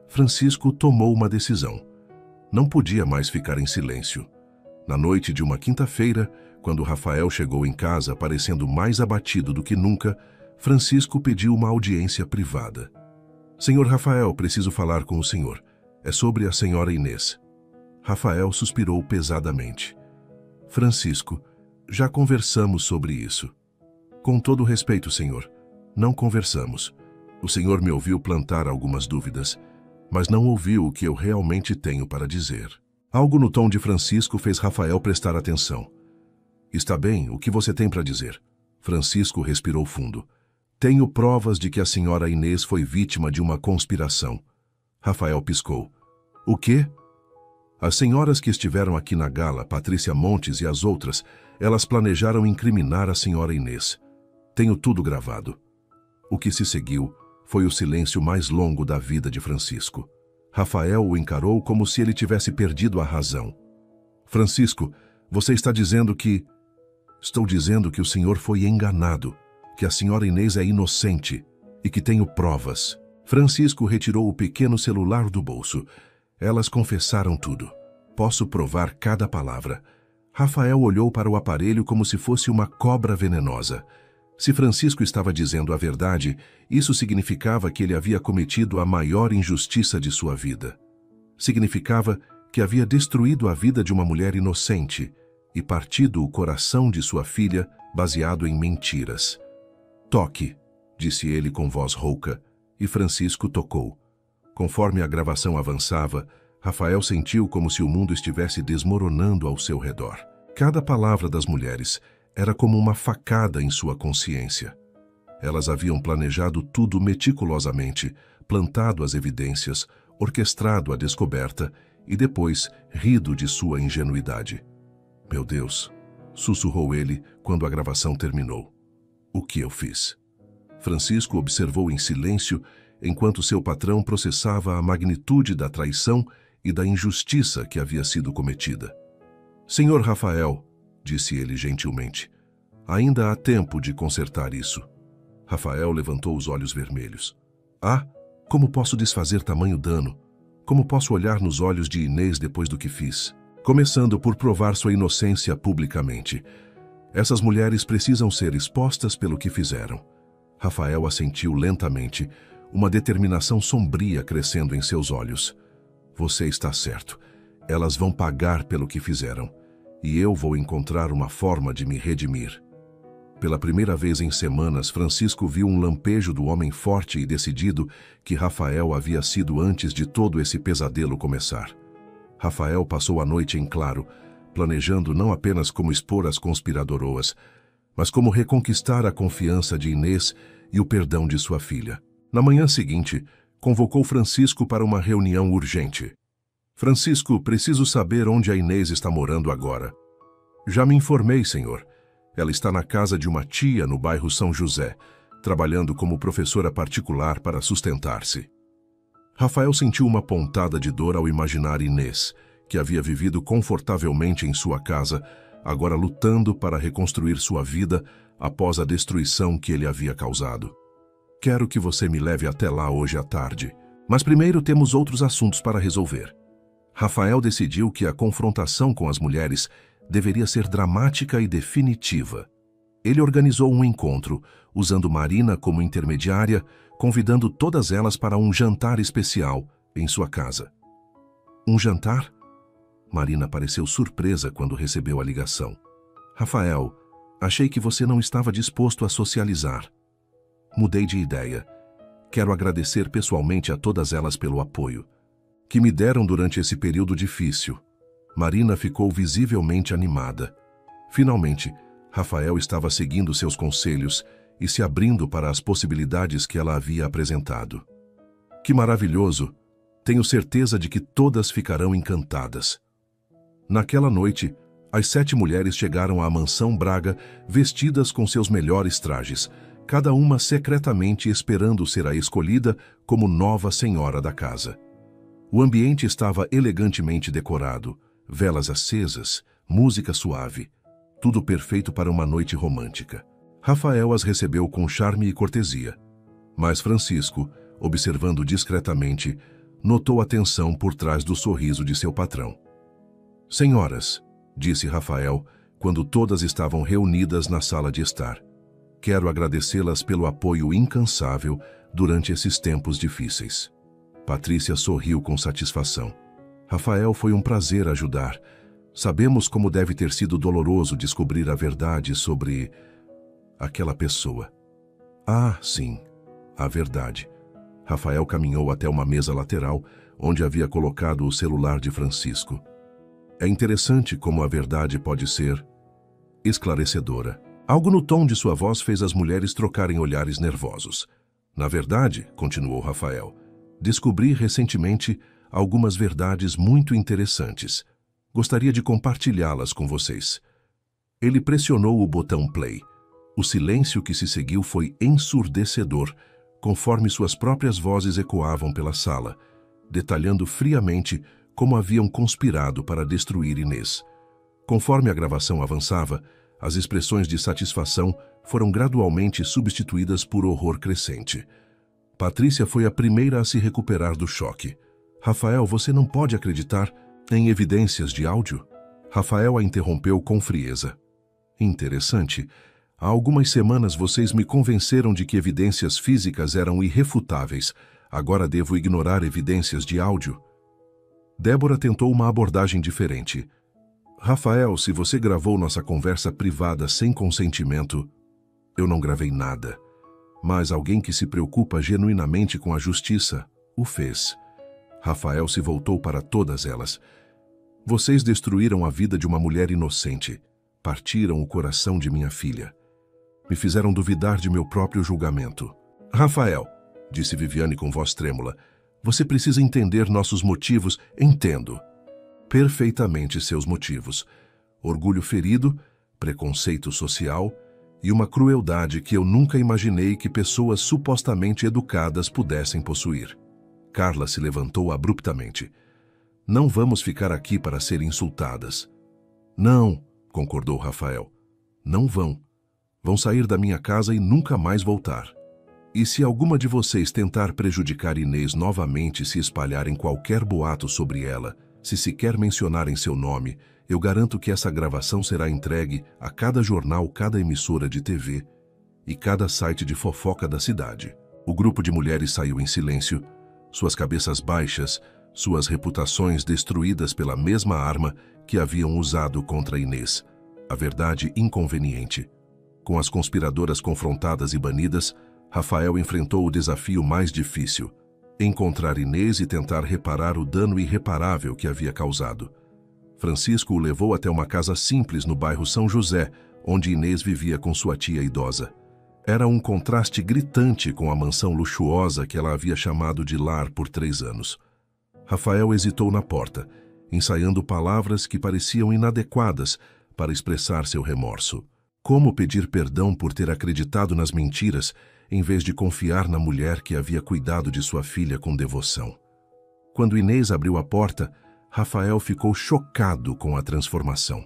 Francisco tomou uma decisão. Não podia mais ficar em silêncio. Na noite de uma quinta-feira, quando Rafael chegou em casa parecendo mais abatido do que nunca, Francisco pediu uma audiência privada. Senhor Rafael, preciso falar com o senhor. É sobre a senhora Inês. Rafael suspirou pesadamente. Francisco, já conversamos sobre isso. Com todo respeito, senhor, não conversamos. O senhor me ouviu plantar algumas dúvidas, mas não ouviu o que eu realmente tenho para dizer. Algo no tom de Francisco fez Rafael prestar atenção. Está bem, o que você tem para dizer? Francisco respirou fundo. Tenho provas de que a senhora Inês foi vítima de uma conspiração. Rafael piscou. O quê? As senhoras que estiveram aqui na gala, Patrícia Montes e as outras, elas planejaram incriminar a senhora Inês. Tenho tudo gravado. O que se seguiu foi o silêncio mais longo da vida de Francisco. Rafael o encarou como se ele tivesse perdido a razão. Francisco, você está dizendo que... Estou dizendo que o senhor foi enganado, que a senhora Inês é inocente e que tenho provas. Francisco retirou o pequeno celular do bolso. Elas confessaram tudo. Posso provar cada palavra. Rafael olhou para o aparelho como se fosse uma cobra venenosa. Se Francisco estava dizendo a verdade, isso significava que ele havia cometido a maior injustiça de sua vida. Significava que havia destruído a vida de uma mulher inocente e partido o coração de sua filha baseado em mentiras. Toque, disse ele com voz rouca, e Francisco tocou. Conforme a gravação avançava, Rafael sentiu como se o mundo estivesse desmoronando ao seu redor. Cada palavra das mulheres era como uma facada em sua consciência. Elas haviam planejado tudo meticulosamente, plantado as evidências, orquestrado a descoberta e depois rido de sua ingenuidade. Meu Deus, sussurrou ele quando a gravação terminou. O que eu fiz? Francisco observou em silêncio enquanto seu patrão processava a magnitude da traição e da injustiça que havia sido cometida. Senhor Rafael, disse ele gentilmente, ainda há tempo de consertar isso. Rafael levantou os olhos vermelhos. Ah, como posso desfazer tamanho dano? Como posso olhar nos olhos de Inês depois do que fiz? Começando por provar sua inocência publicamente. Essas mulheres precisam ser expostas pelo que fizeram. Rafael assentiu lentamente, uma determinação sombria crescendo em seus olhos. Você está certo. Elas vão pagar pelo que fizeram. E eu vou encontrar uma forma de me redimir. Pela primeira vez em semanas, Francisco viu um lampejo do homem forte e decidido que Rafael havia sido antes de todo esse pesadelo começar. Rafael passou a noite em claro, planejando não apenas como expor as conspiradoras, mas como reconquistar a confiança de Inês e o perdão de sua filha. Na manhã seguinte, convocou Francisco para uma reunião urgente. Francisco, preciso saber onde a Inês está morando agora. Já me informei, senhor. Ela está na casa de uma tia no bairro São José, trabalhando como professora particular para sustentar-se. Rafael sentiu uma pontada de dor ao imaginar Inês, que havia vivido confortavelmente em sua casa, agora lutando para reconstruir sua vida após a destruição que ele havia causado. Quero que você me leve até lá hoje à tarde, mas primeiro temos outros assuntos para resolver. Rafael decidiu que a confrontação com as mulheres deveria ser dramática e definitiva. Ele organizou um encontro, usando Marina como intermediária, convidando todas elas para um jantar especial em sua casa. Um jantar? Marina pareceu surpresa quando recebeu a ligação. Rafael, achei que você não estava disposto a socializar. Mudei de ideia. Quero agradecer pessoalmente a todas elas pelo apoio que me deram durante esse período difícil. Marina ficou visivelmente animada. Finalmente, Rafael estava seguindo seus conselhos e se abrindo para as possibilidades que ela havia apresentado. Que maravilhoso! Tenho certeza de que todas ficarão encantadas. Naquela noite, as 7 mulheres chegaram à mansão Braga vestidas com seus melhores trajes, cada uma secretamente esperando ser a escolhida como nova senhora da casa. O ambiente estava elegantemente decorado, velas acesas, música suave, tudo perfeito para uma noite romântica. Rafael as recebeu com charme e cortesia, mas Francisco, observando discretamente, notou a tensão por trás do sorriso de seu patrão. Senhoras, disse Rafael, quando todas estavam reunidas na sala de estar. Quero agradecê-las pelo apoio incansável durante esses tempos difíceis. Patrícia sorriu com satisfação. Rafael, foi um prazer ajudar. Sabemos como deve ter sido doloroso descobrir a verdade sobre aquela pessoa. Ah, sim, a verdade. Rafael caminhou até uma mesa lateral, onde havia colocado o celular de Francisco. É interessante como a verdade pode ser esclarecedora. Algo no tom de sua voz fez as mulheres trocarem olhares nervosos. Na verdade, continuou Rafael, descobri recentemente algumas verdades muito interessantes. Gostaria de compartilhá-las com vocês. Ele pressionou o botão play. O silêncio que se seguiu foi ensurdecedor, conforme suas próprias vozes ecoavam pela sala, detalhando friamente como haviam conspirado para destruir Inês. Conforme a gravação avançava, as expressões de satisfação foram gradualmente substituídas por horror crescente. Patrícia foi a primeira a se recuperar do choque. Rafael, você não pode acreditar em evidências de áudio? Rafael a interrompeu com frieza. Interessante. Há algumas semanas vocês me convenceram de que evidências físicas eram irrefutáveis. Agora devo ignorar evidências de áudio? Débora tentou uma abordagem diferente. Rafael, se você gravou nossa conversa privada sem consentimento, eu não gravei nada. Mas alguém que se preocupa genuinamente com a justiça o fez. Rafael se voltou para todas elas. Vocês destruíram a vida de uma mulher inocente. Partiram o coração de minha filha. Me fizeram duvidar de meu próprio julgamento. Rafael, disse Viviane com voz trêmula, você precisa entender nossos motivos. Entendo perfeitamente seus motivos. Orgulho ferido, preconceito social e uma crueldade que eu nunca imaginei que pessoas supostamente educadas pudessem possuir. Carla se levantou abruptamente. Não vamos ficar aqui para ser insultadas. Não, concordou Rafael. Não vão. Vão sair da minha casa e nunca mais voltar. E se alguma de vocês tentar prejudicar Inês novamente e se espalharem qualquer boato sobre ela, se sequer mencionarem seu nome, eu garanto que essa gravação será entregue a cada jornal, cada emissora de TV e cada site de fofoca da cidade. O grupo de mulheres saiu em silêncio, suas cabeças baixas, suas reputações destruídas pela mesma arma que haviam usado contra Inês, a verdade inconveniente. Com as conspiradoras confrontadas e banidas, Rafael enfrentou o desafio mais difícil: encontrar Inês e tentar reparar o dano irreparável que havia causado. Francisco o levou até uma casa simples no bairro São José, onde Inês vivia com sua tia idosa. Era um contraste gritante com a mansão luxuosa que ela havia chamado de lar por 3 anos. Rafael hesitou na porta, ensaiando palavras que pareciam inadequadas para expressar seu remorso. Como pedir perdão por ter acreditado nas mentiras, em vez de confiar na mulher que havia cuidado de sua filha com devoção? Quando Inês abriu a porta, Rafael ficou chocado com a transformação.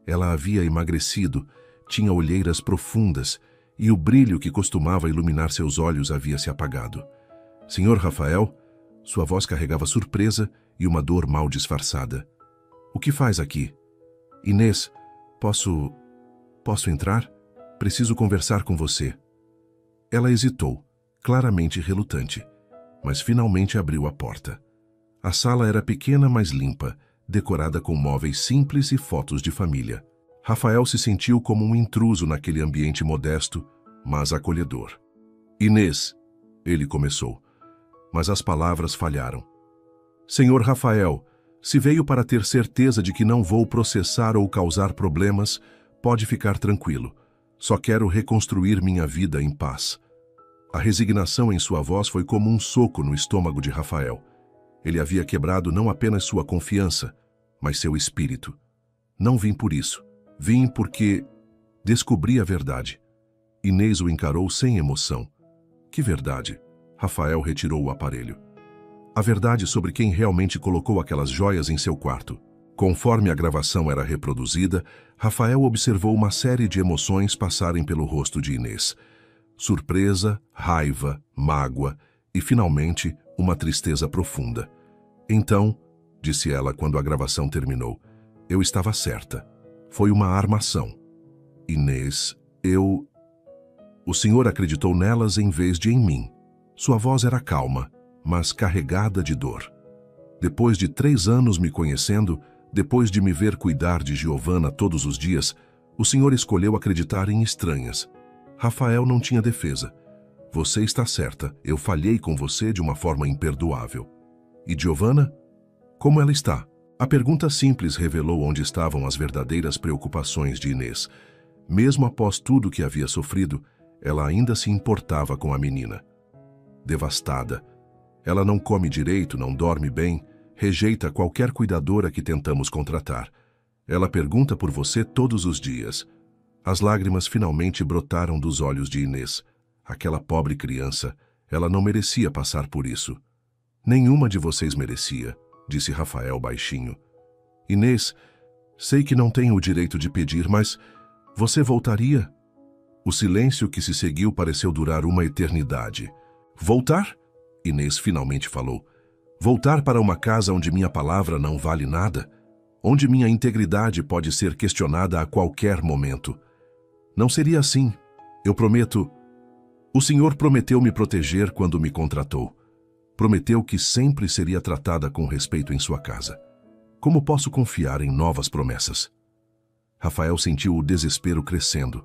Ela havia emagrecido, tinha olheiras profundas e o brilho que costumava iluminar seus olhos havia se apagado. Senhor Rafael, sua voz carregava surpresa e uma dor mal disfarçada. O que faz aqui? Inês, posso entrar? Preciso conversar com você. Ela hesitou, claramente relutante, mas finalmente abriu a porta. A sala era pequena, mas limpa, decorada com móveis simples e fotos de família. Rafael se sentiu como um intruso naquele ambiente modesto, mas acolhedor. Inês, ele começou, mas as palavras falharam. Senhor Rafael, se veio para ter certeza de que não vou processar ou causar problemas, pode ficar tranquilo. Só quero reconstruir minha vida em paz. A resignação em sua voz foi como um soco no estômago de Rafael. Ele havia quebrado não apenas sua confiança, mas seu espírito. Não vim por isso. Vim porque descobri a verdade. Inês o encarou sem emoção. Que verdade? Rafael retirou o aparelho. A verdade sobre quem realmente colocou aquelas joias em seu quarto. Conforme a gravação era reproduzida, Rafael observou uma série de emoções passarem pelo rosto de Inês. Surpresa, raiva, mágoa e, finalmente, uma tristeza profunda. Então, disse ela quando a gravação terminou, eu estava certa. Foi uma armação. Inês, O senhor acreditou nelas em vez de em mim. Sua voz era calma, mas carregada de dor. Depois de 3 anos me conhecendo, depois de me ver cuidar de Giovanna todos os dias, o senhor escolheu acreditar em estranhas. Rafael não tinha defesa. Você está certa, eu falhei com você de uma forma imperdoável. E Giovanna? Como ela está? A pergunta simples revelou onde estavam as verdadeiras preocupações de Inês. Mesmo após tudo que havia sofrido, ela ainda se importava com a menina. Devastada. Ela não come direito, não dorme bem, rejeita qualquer cuidadora que tentamos contratar. Ela pergunta por você todos os dias. As lágrimas finalmente brotaram dos olhos de Inês. Aquela pobre criança, ela não merecia passar por isso. Nenhuma de vocês merecia, disse Rafael baixinho. Inês, sei que não tenho o direito de pedir, mas você voltaria? O silêncio que se seguiu pareceu durar uma eternidade. Voltar? Inês finalmente falou. Voltar para uma casa onde minha palavra não vale nada? Onde minha integridade pode ser questionada a qualquer momento? Não seria assim. Eu prometo. O senhor prometeu me proteger quando me contratou. Prometeu que sempre seria tratada com respeito em sua casa. Como posso confiar em novas promessas? Rafael sentiu o desespero crescendo.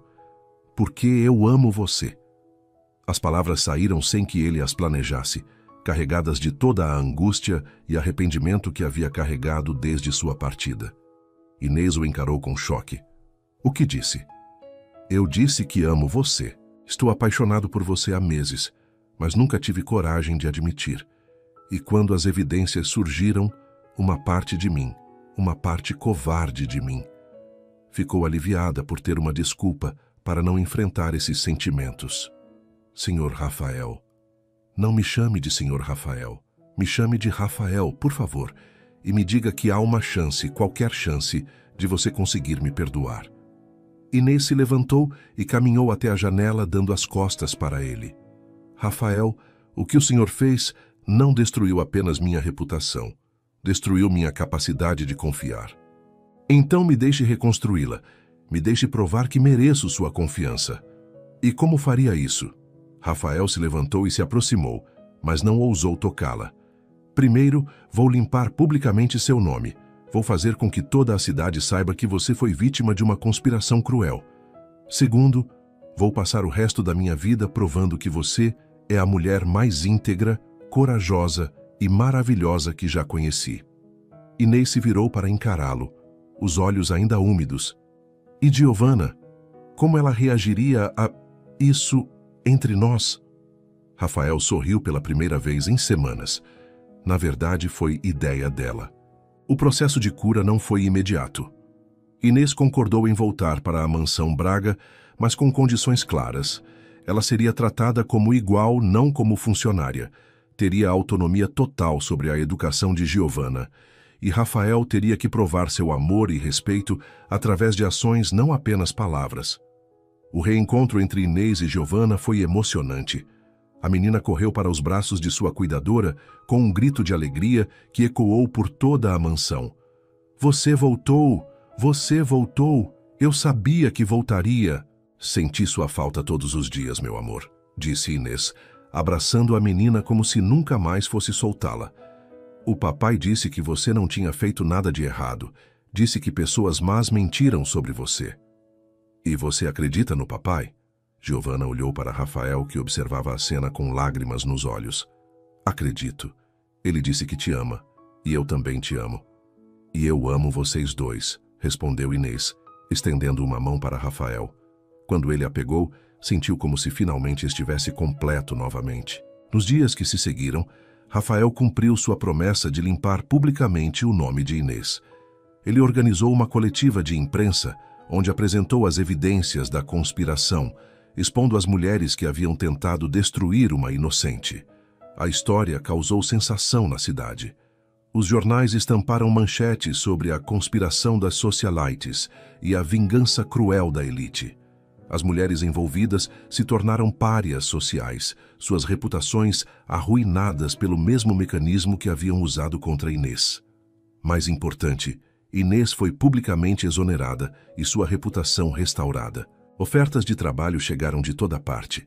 Porque eu amo você. As palavras saíram sem que ele as planejasse, carregadas de toda a angústia e arrependimento que havia carregado desde sua partida. Inês o encarou com choque. O que disse? Eu disse que amo você. Estou apaixonado por você há meses, mas nunca tive coragem de admitir. E quando as evidências surgiram, uma parte de mim, uma parte covarde de mim, ficou aliviada por ter uma desculpa para não enfrentar esses sentimentos. Senhor Rafael. Não me chame de Senhor Rafael. Me chame de Rafael, por favor, e me diga que há uma chance, qualquer chance, de você conseguir me perdoar. Inês se levantou e caminhou até a janela, dando as costas para ele. Rafael, o que o senhor fez não destruiu apenas minha reputação, destruiu minha capacidade de confiar. Então me deixe reconstruí-la, me deixe provar que mereço sua confiança. E como faria isso? Rafael se levantou e se aproximou, mas não ousou tocá-la. Primeiro, vou limpar publicamente seu nome. Vou fazer com que toda a cidade saiba que você foi vítima de uma conspiração cruel. Segundo, vou passar o resto da minha vida provando que você é a mulher mais íntegra, corajosa e maravilhosa que já conheci. Inês se virou para encará-lo, os olhos ainda úmidos. E Giovanna? Como ela reagiria a isso entre nós? Rafael sorriu pela primeira vez em semanas. Na verdade, foi ideia dela. O processo de cura não foi imediato. Inês concordou em voltar para a mansão Braga, mas com condições claras. Ela seria tratada como igual, não como funcionária. Teria autonomia total sobre a educação de Giovanna. E Rafael teria que provar seu amor e respeito através de ações, não apenas palavras. O reencontro entre Inês e Giovanna foi emocionante. A menina correu para os braços de sua cuidadora com um grito de alegria que ecoou por toda a mansão. Você voltou! Você voltou! Eu sabia que voltaria! Senti sua falta todos os dias, meu amor, disse Inês, abraçando a menina como se nunca mais fosse soltá-la. O papai disse que você não tinha feito nada de errado. Disse que pessoas más mentiram sobre você. E você acredita no papai? Giovanna olhou para Rafael, que observava a cena com lágrimas nos olhos. Acredito. Ele disse que te ama. E eu também te amo. E eu amo vocês dois, respondeu Inês, estendendo uma mão para Rafael. Quando ele a pegou, sentiu como se finalmente estivesse completo novamente. Nos dias que se seguiram, Rafael cumpriu sua promessa de limpar publicamente o nome de Inês. Ele organizou uma coletiva de imprensa, onde apresentou as evidências da conspiração, expondo as mulheres que haviam tentado destruir uma inocente. A história causou sensação na cidade. Os jornais estamparam manchetes sobre a conspiração das socialites e a vingança cruel da elite. As mulheres envolvidas se tornaram párias sociais, suas reputações arruinadas pelo mesmo mecanismo que haviam usado contra Inês. Mais importante, Inês foi publicamente exonerada e sua reputação restaurada. Ofertas de trabalho chegaram de toda parte,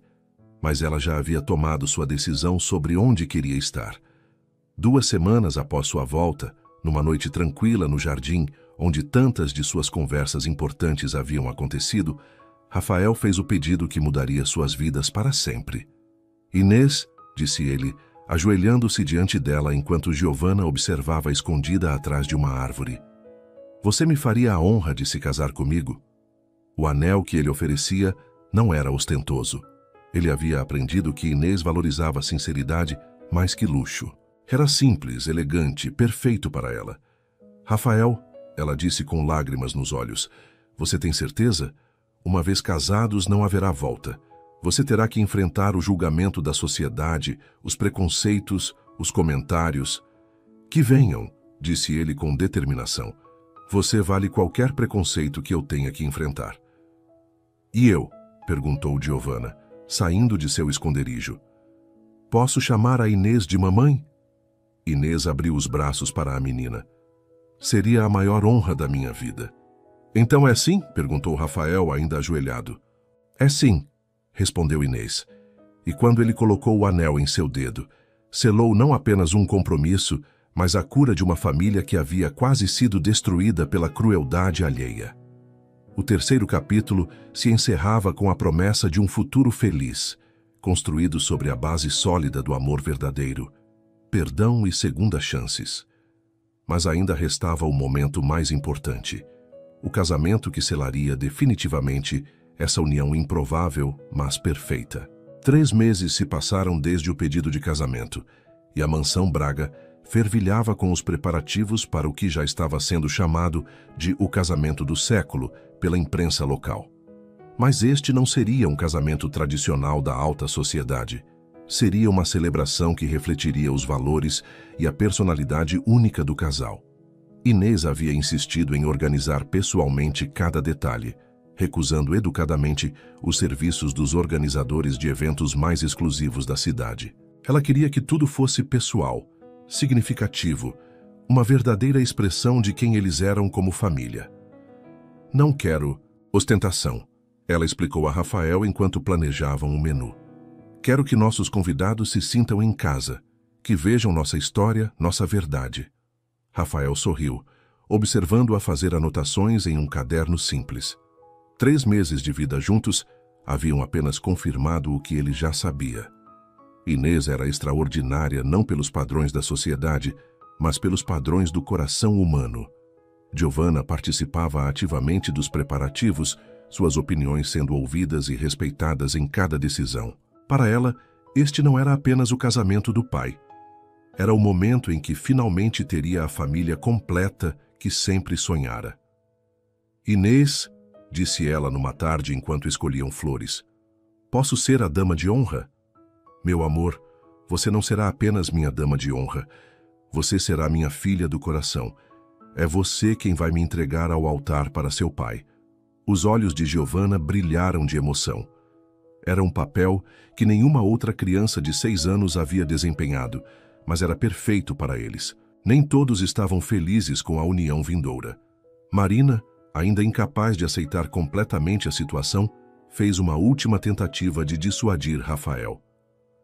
mas ela já havia tomado sua decisão sobre onde queria estar. 2 semanas após sua volta, numa noite tranquila no jardim, onde tantas de suas conversas importantes haviam acontecido, Rafael fez o pedido que mudaria suas vidas para sempre. Inês, disse ele, ajoelhando-se diante dela enquanto Giovanna observava escondida atrás de uma árvore. Você me faria a honra de se casar comigo? O anel que ele oferecia não era ostentoso. Ele havia aprendido que Inês valorizava a sinceridade mais que luxo. Era simples, elegante, perfeito para ela. Rafael, ela disse com lágrimas nos olhos, você tem certeza? Uma vez casados, não haverá volta. Você terá que enfrentar o julgamento da sociedade, os preconceitos, os comentários. Que venham, disse ele com determinação. Você vale qualquer preconceito que eu tenha que enfrentar. E eu? Perguntou Giovanna, saindo de seu esconderijo. Posso chamar a Inês de mamãe? Inês abriu os braços para a menina. Seria a maior honra da minha vida. Então é sim? Perguntou Rafael, ainda ajoelhado. É sim, respondeu Inês. E quando ele colocou o anel em seu dedo, selou não apenas um compromisso, mas a cura de uma família que havia quase sido destruída pela crueldade alheia. O 3º capítulo se encerrava com a promessa de um futuro feliz, construído sobre a base sólida do amor verdadeiro, perdão e segundas chances. Mas ainda restava o momento mais importante, o casamento que selaria definitivamente essa união improvável, mas perfeita. 3 meses se passaram desde o pedido de casamento, e a mansão Braga fervilhava com os preparativos para o que já estava sendo chamado de o casamento do século pela imprensa local. Mas este não seria um casamento tradicional da alta sociedade. Seria uma celebração que refletiria os valores e a personalidade única do casal. Inês havia insistido em organizar pessoalmente cada detalhe, recusando educadamente os serviços dos organizadores de eventos mais exclusivos da cidade. Ela queria que tudo fosse pessoal, significativo, uma verdadeira expressão de quem eles eram como família. Não quero ostentação, ela explicou a Rafael enquanto planejavam o menu. Quero que nossos convidados se sintam em casa, que vejam nossa história, nossa verdade. Rafael sorriu, observando-a fazer anotações em um caderno simples. 3 meses de vida juntos haviam apenas confirmado o que ele já sabia. Inês era extraordinária não pelos padrões da sociedade, mas pelos padrões do coração humano. Giovanna participava ativamente dos preparativos, suas opiniões sendo ouvidas e respeitadas em cada decisão. Para ela, este não era apenas o casamento do pai. Era o momento em que finalmente teria a família completa que sempre sonhara. Inês, disse ela numa tarde enquanto escolhiam flores, posso ser a dama de honra? Meu amor, você não será apenas minha dama de honra. Você será minha filha do coração. É você quem vai me entregar ao altar para seu pai. Os olhos de Giovanna brilharam de emoção. Era um papel que nenhuma outra criança de 6 anos havia desempenhado, mas era perfeito para eles. Nem todos estavam felizes com a união vindoura. Marina, ainda incapaz de aceitar completamente a situação, fez uma última tentativa de dissuadir Rafael.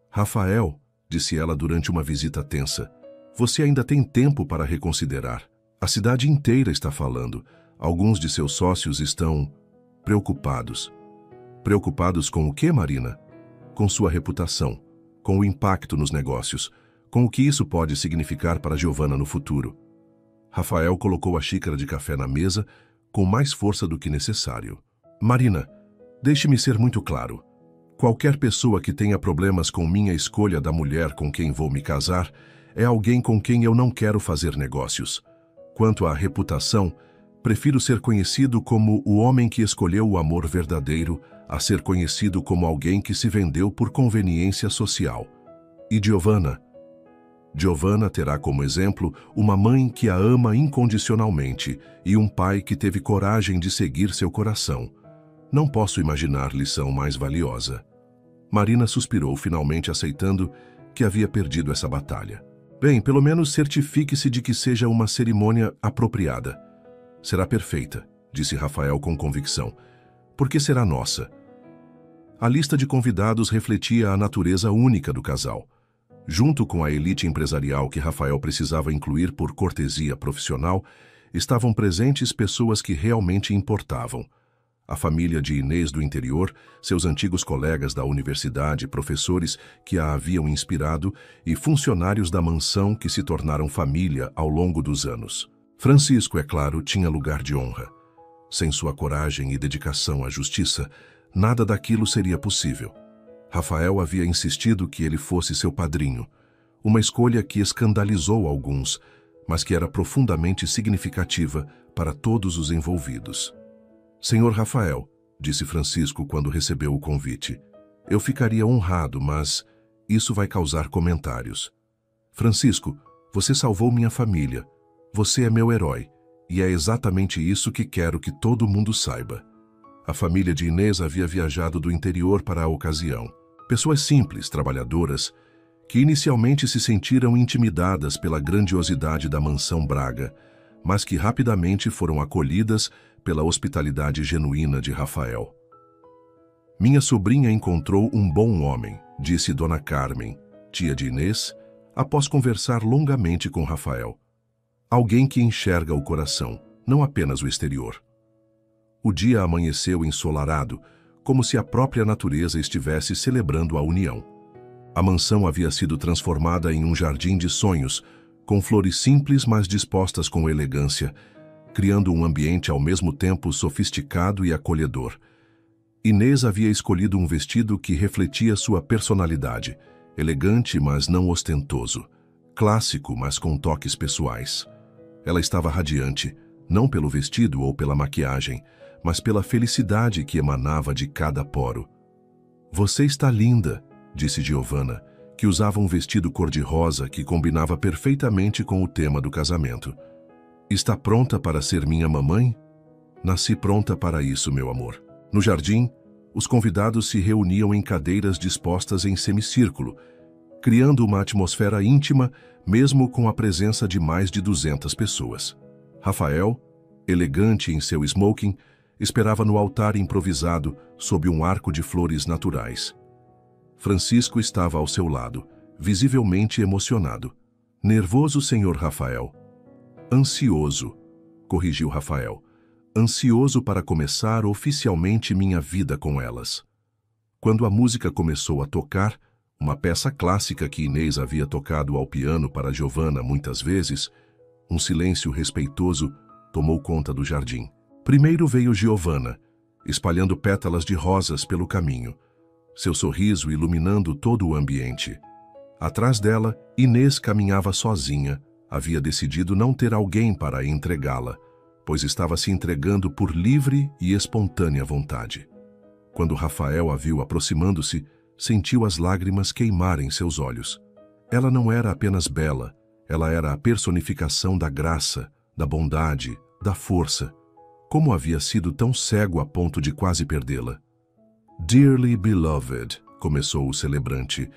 Rafael, disse ela durante uma visita tensa, você ainda tem tempo para reconsiderar. A cidade inteira está falando. Alguns de seus sócios estão preocupados. Preocupados com o quê, Marina? Com sua reputação, com o impacto nos negócios, com o que isso pode significar para Giovanna no futuro. Rafael colocou a xícara de café na mesa com mais força do que necessário. Marina, deixe-me ser muito claro. Qualquer pessoa que tenha problemas com minha escolha da mulher com quem vou me casar é alguém com quem eu não quero fazer negócios. Quanto à reputação, prefiro ser conhecido como o homem que escolheu o amor verdadeiro a ser conhecido como alguém que se vendeu por conveniência social. E Giovanna? Giovanna terá como exemplo uma mãe que a ama incondicionalmente e um pai que teve coragem de seguir seu coração. Não posso imaginar lição mais valiosa. Marina suspirou, finalmente aceitando que havia perdido essa batalha. Bem, pelo menos certifique-se de que seja uma cerimônia apropriada. Será perfeita, disse Rafael com convicção. Porque será nossa. A lista de convidados refletia a natureza única do casal. Junto com a elite empresarial que Rafael precisava incluir por cortesia profissional, estavam presentes pessoas que realmente importavam. A família de Inês do interior, seus antigos colegas da universidade, professores que a haviam inspirado e funcionários da mansão que se tornaram família ao longo dos anos. Francisco, é claro, tinha lugar de honra. Sem sua coragem e dedicação à justiça, nada daquilo seria possível. Rafael havia insistido que ele fosse seu padrinho, uma escolha que escandalizou alguns, mas que era profundamente significativa para todos os envolvidos. Senhor Rafael, disse Francisco quando recebeu o convite, eu ficaria honrado, mas isso vai causar comentários. Francisco, você salvou minha família. Você é meu herói, e é exatamente isso que quero que todo mundo saiba. A família de Inês havia viajado do interior para a ocasião. Pessoas simples, trabalhadoras, que inicialmente se sentiram intimidadas pela grandiosidade da mansão Braga, mas que rapidamente foram acolhidas pela hospitalidade genuína de Rafael. Minha sobrinha encontrou um bom homem, disse Dona Carmen, tia de Inês, após conversar longamente com Rafael. Alguém que enxerga o coração, não apenas o exterior. O dia amanheceu ensolarado, como se a própria natureza estivesse celebrando a união. A mansão havia sido transformada em um jardim de sonhos, com flores simples mas dispostas com elegância, criando um ambiente ao mesmo tempo sofisticado e acolhedor. Inês havia escolhido um vestido que refletia sua personalidade, elegante mas não ostentoso, clássico mas com toques pessoais. Ela estava radiante, não pelo vestido ou pela maquiagem, mas pela felicidade que emanava de cada poro. Você está linda, disse Giovanna, que usava um vestido cor-de-rosa que combinava perfeitamente com o tema do casamento. Está pronta para ser minha mamãe? Nasci pronta para isso, meu amor. No jardim, os convidados se reuniam em cadeiras dispostas em semicírculo, criando uma atmosfera íntima, mesmo com a presença de mais de 200 pessoas. Rafael, elegante em seu smoking, esperava no altar improvisado, sob um arco de flores naturais. Francisco estava ao seu lado, visivelmente emocionado. Nervoso, senhor Rafael? Ansioso, corrigiu Rafael. Ansioso para começar oficialmente minha vida com elas. Quando a música começou a tocar, uma peça clássica que Inês havia tocado ao piano para Giovanna muitas vezes, um silêncio respeitoso tomou conta do jardim. Primeiro veio Giovanna, espalhando pétalas de rosas pelo caminho, seu sorriso iluminando todo o ambiente. Atrás dela, Inês caminhava sozinha, havia decidido não ter alguém para entregá-la, pois estava se entregando por livre e espontânea vontade. Quando Rafael a viu aproximando-se, sentiu as lágrimas queimarem seus olhos. Ela não era apenas bela, ela era a personificação da graça, da bondade, da força. Como havia sido tão cego a ponto de quase perdê-la? Dearly beloved, começou o celebrante,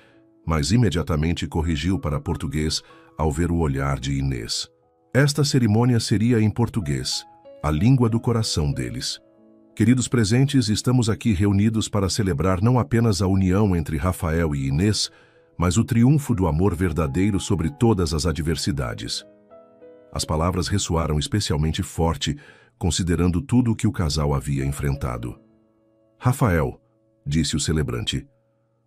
mas imediatamente corrigiu para português ao ver o olhar de Inês. Esta cerimônia seria em português, a língua do coração deles. Queridos presentes, estamos aqui reunidos para celebrar não apenas a união entre Rafael e Inês, mas o triunfo do amor verdadeiro sobre todas as adversidades. As palavras ressoaram especialmente forte, considerando tudo o que o casal havia enfrentado. Rafael, disse o celebrante,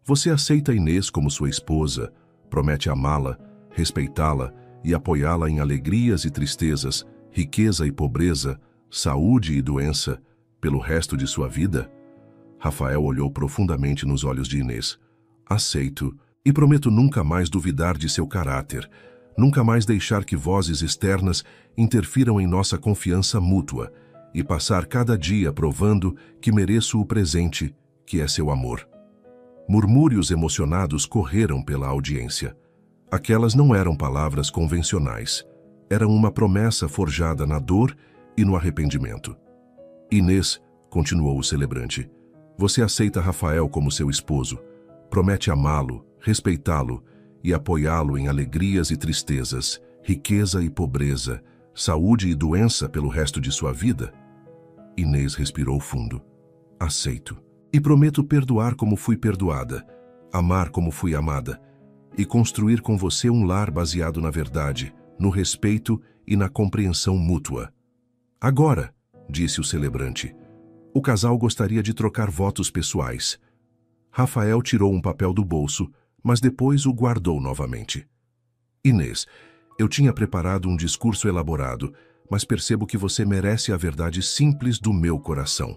você aceita Inês como sua esposa, promete amá-la, respeitá-la e apoiá-la em alegrias e tristezas, riqueza e pobreza, saúde e doença, pelo resto de sua vida? Rafael olhou profundamente nos olhos de Inês. Aceito, e prometo nunca mais duvidar de seu caráter, nunca mais deixar que vozes externas interfiram em nossa confiança mútua e passar cada dia provando que mereço o presente, que é seu amor. Murmúrios emocionados correram pela audiência. Aquelas não eram palavras convencionais. Eram uma promessa forjada na dor e no arrependimento. Inês, continuou o celebrante, você aceita Rafael como seu esposo, promete amá-lo, respeitá-lo e apoiá-lo em alegrias e tristezas, riqueza e pobreza, saúde e doença pelo resto de sua vida? Inês respirou fundo. Aceito. E prometo perdoar como fui perdoada, amar como fui amada, e construir com você um lar baseado na verdade, no respeito e na compreensão mútua. Agora, disse o celebrante, o casal gostaria de trocar votos pessoais. Rafael tirou um papel do bolso, mas depois o guardou novamente. Inês, eu tinha preparado um discurso elaborado, mas percebo que você merece a verdade simples do meu coração.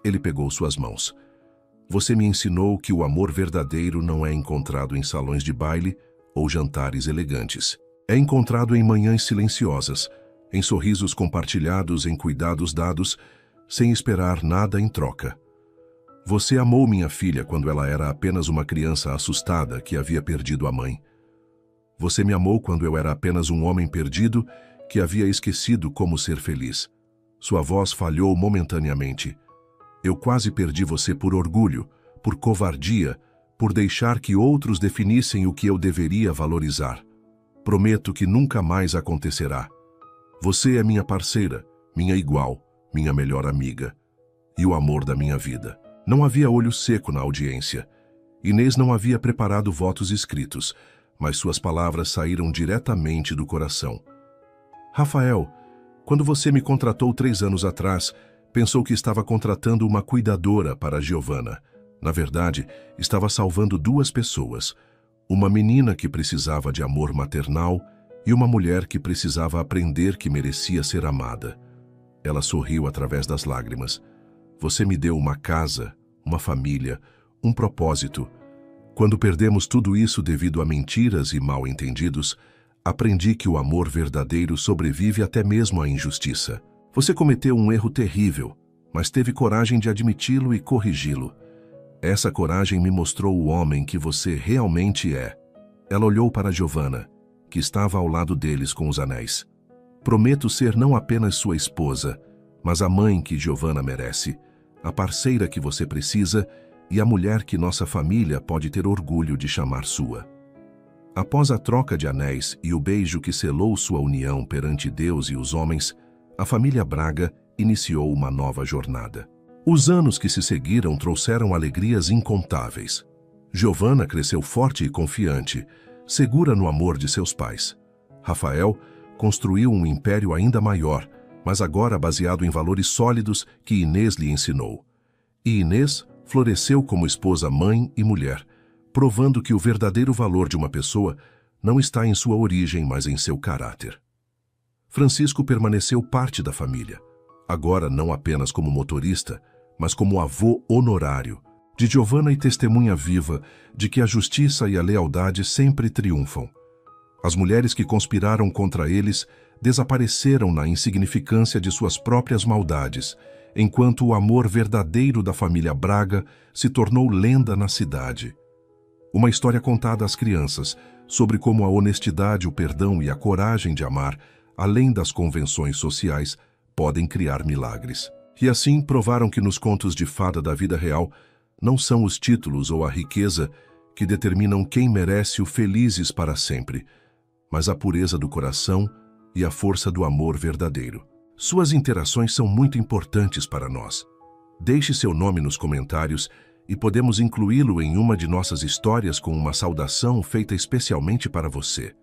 Ele pegou suas mãos. Você me ensinou que o amor verdadeiro não é encontrado em salões de baile ou jantares elegantes. É encontrado em manhãs silenciosas, em sorrisos compartilhados, em cuidados dados, sem esperar nada em troca. Você amou minha filha quando ela era apenas uma criança assustada que havia perdido a mãe. Você me amou quando eu era apenas um homem perdido que havia esquecido como ser feliz. Sua voz falhou momentaneamente. Eu quase perdi você por orgulho, por covardia, por deixar que outros definissem o que eu deveria valorizar. Prometo que nunca mais acontecerá. Você é minha parceira, minha igual, minha melhor amiga e o amor da minha vida. Não havia olho seco na audiência. Inês não havia preparado votos escritos, mas suas palavras saíram diretamente do coração. Rafael, quando você me contratou 3 anos atrás, pensou que estava contratando uma cuidadora para Giovanna. Na verdade, estava salvando 2 pessoas. Uma menina que precisava de amor maternal e uma mulher que precisava aprender que merecia ser amada. Ela sorriu através das lágrimas. Você me deu uma casa, uma família, um propósito. Quando perdemos tudo isso devido a mentiras e mal-entendidos, aprendi que o amor verdadeiro sobrevive até mesmo à injustiça. Você cometeu um erro terrível, mas teve coragem de admiti-lo e corrigi-lo. Essa coragem me mostrou o homem que você realmente é. Ela olhou para Giovanna, que estava ao lado deles com os anéis. Prometo ser não apenas sua esposa, mas a mãe que Giovanna merece, a parceira que você precisa e a mulher que nossa família pode ter orgulho de chamar sua. Após a troca de anéis e o beijo que selou sua união perante Deus e os homens, a família Braga iniciou uma nova jornada. Os anos que se seguiram trouxeram alegrias incontáveis. Giovanna cresceu forte e confiante, segura no amor de seus pais. Rafael construiu um império ainda maior, mas agora baseado em valores sólidos que Inês lhe ensinou. E Inês floresceu como esposa, mãe e mulher, provando que o verdadeiro valor de uma pessoa não está em sua origem, mas em seu caráter. Francisco permaneceu parte da família, agora não apenas como motorista, mas como avô honorário de Giovanna e testemunha viva de que a justiça e a lealdade sempre triunfam. As mulheres que conspiraram contra eles desapareceram na insignificância de suas próprias maldades, enquanto o amor verdadeiro da família Braga se tornou lenda na cidade. Uma história contada às crianças sobre como a honestidade, o perdão e a coragem de amar, além das convenções sociais, podem criar milagres. E assim provaram que nos contos de fada da vida real não são os títulos ou a riqueza que determinam quem merece o felizes para sempre, mas a pureza do coração e a força do amor verdadeiro. Suas interações são muito importantes para nós. Deixe seu nome nos comentários e podemos incluí-lo em uma de nossas histórias com uma saudação feita especialmente para você.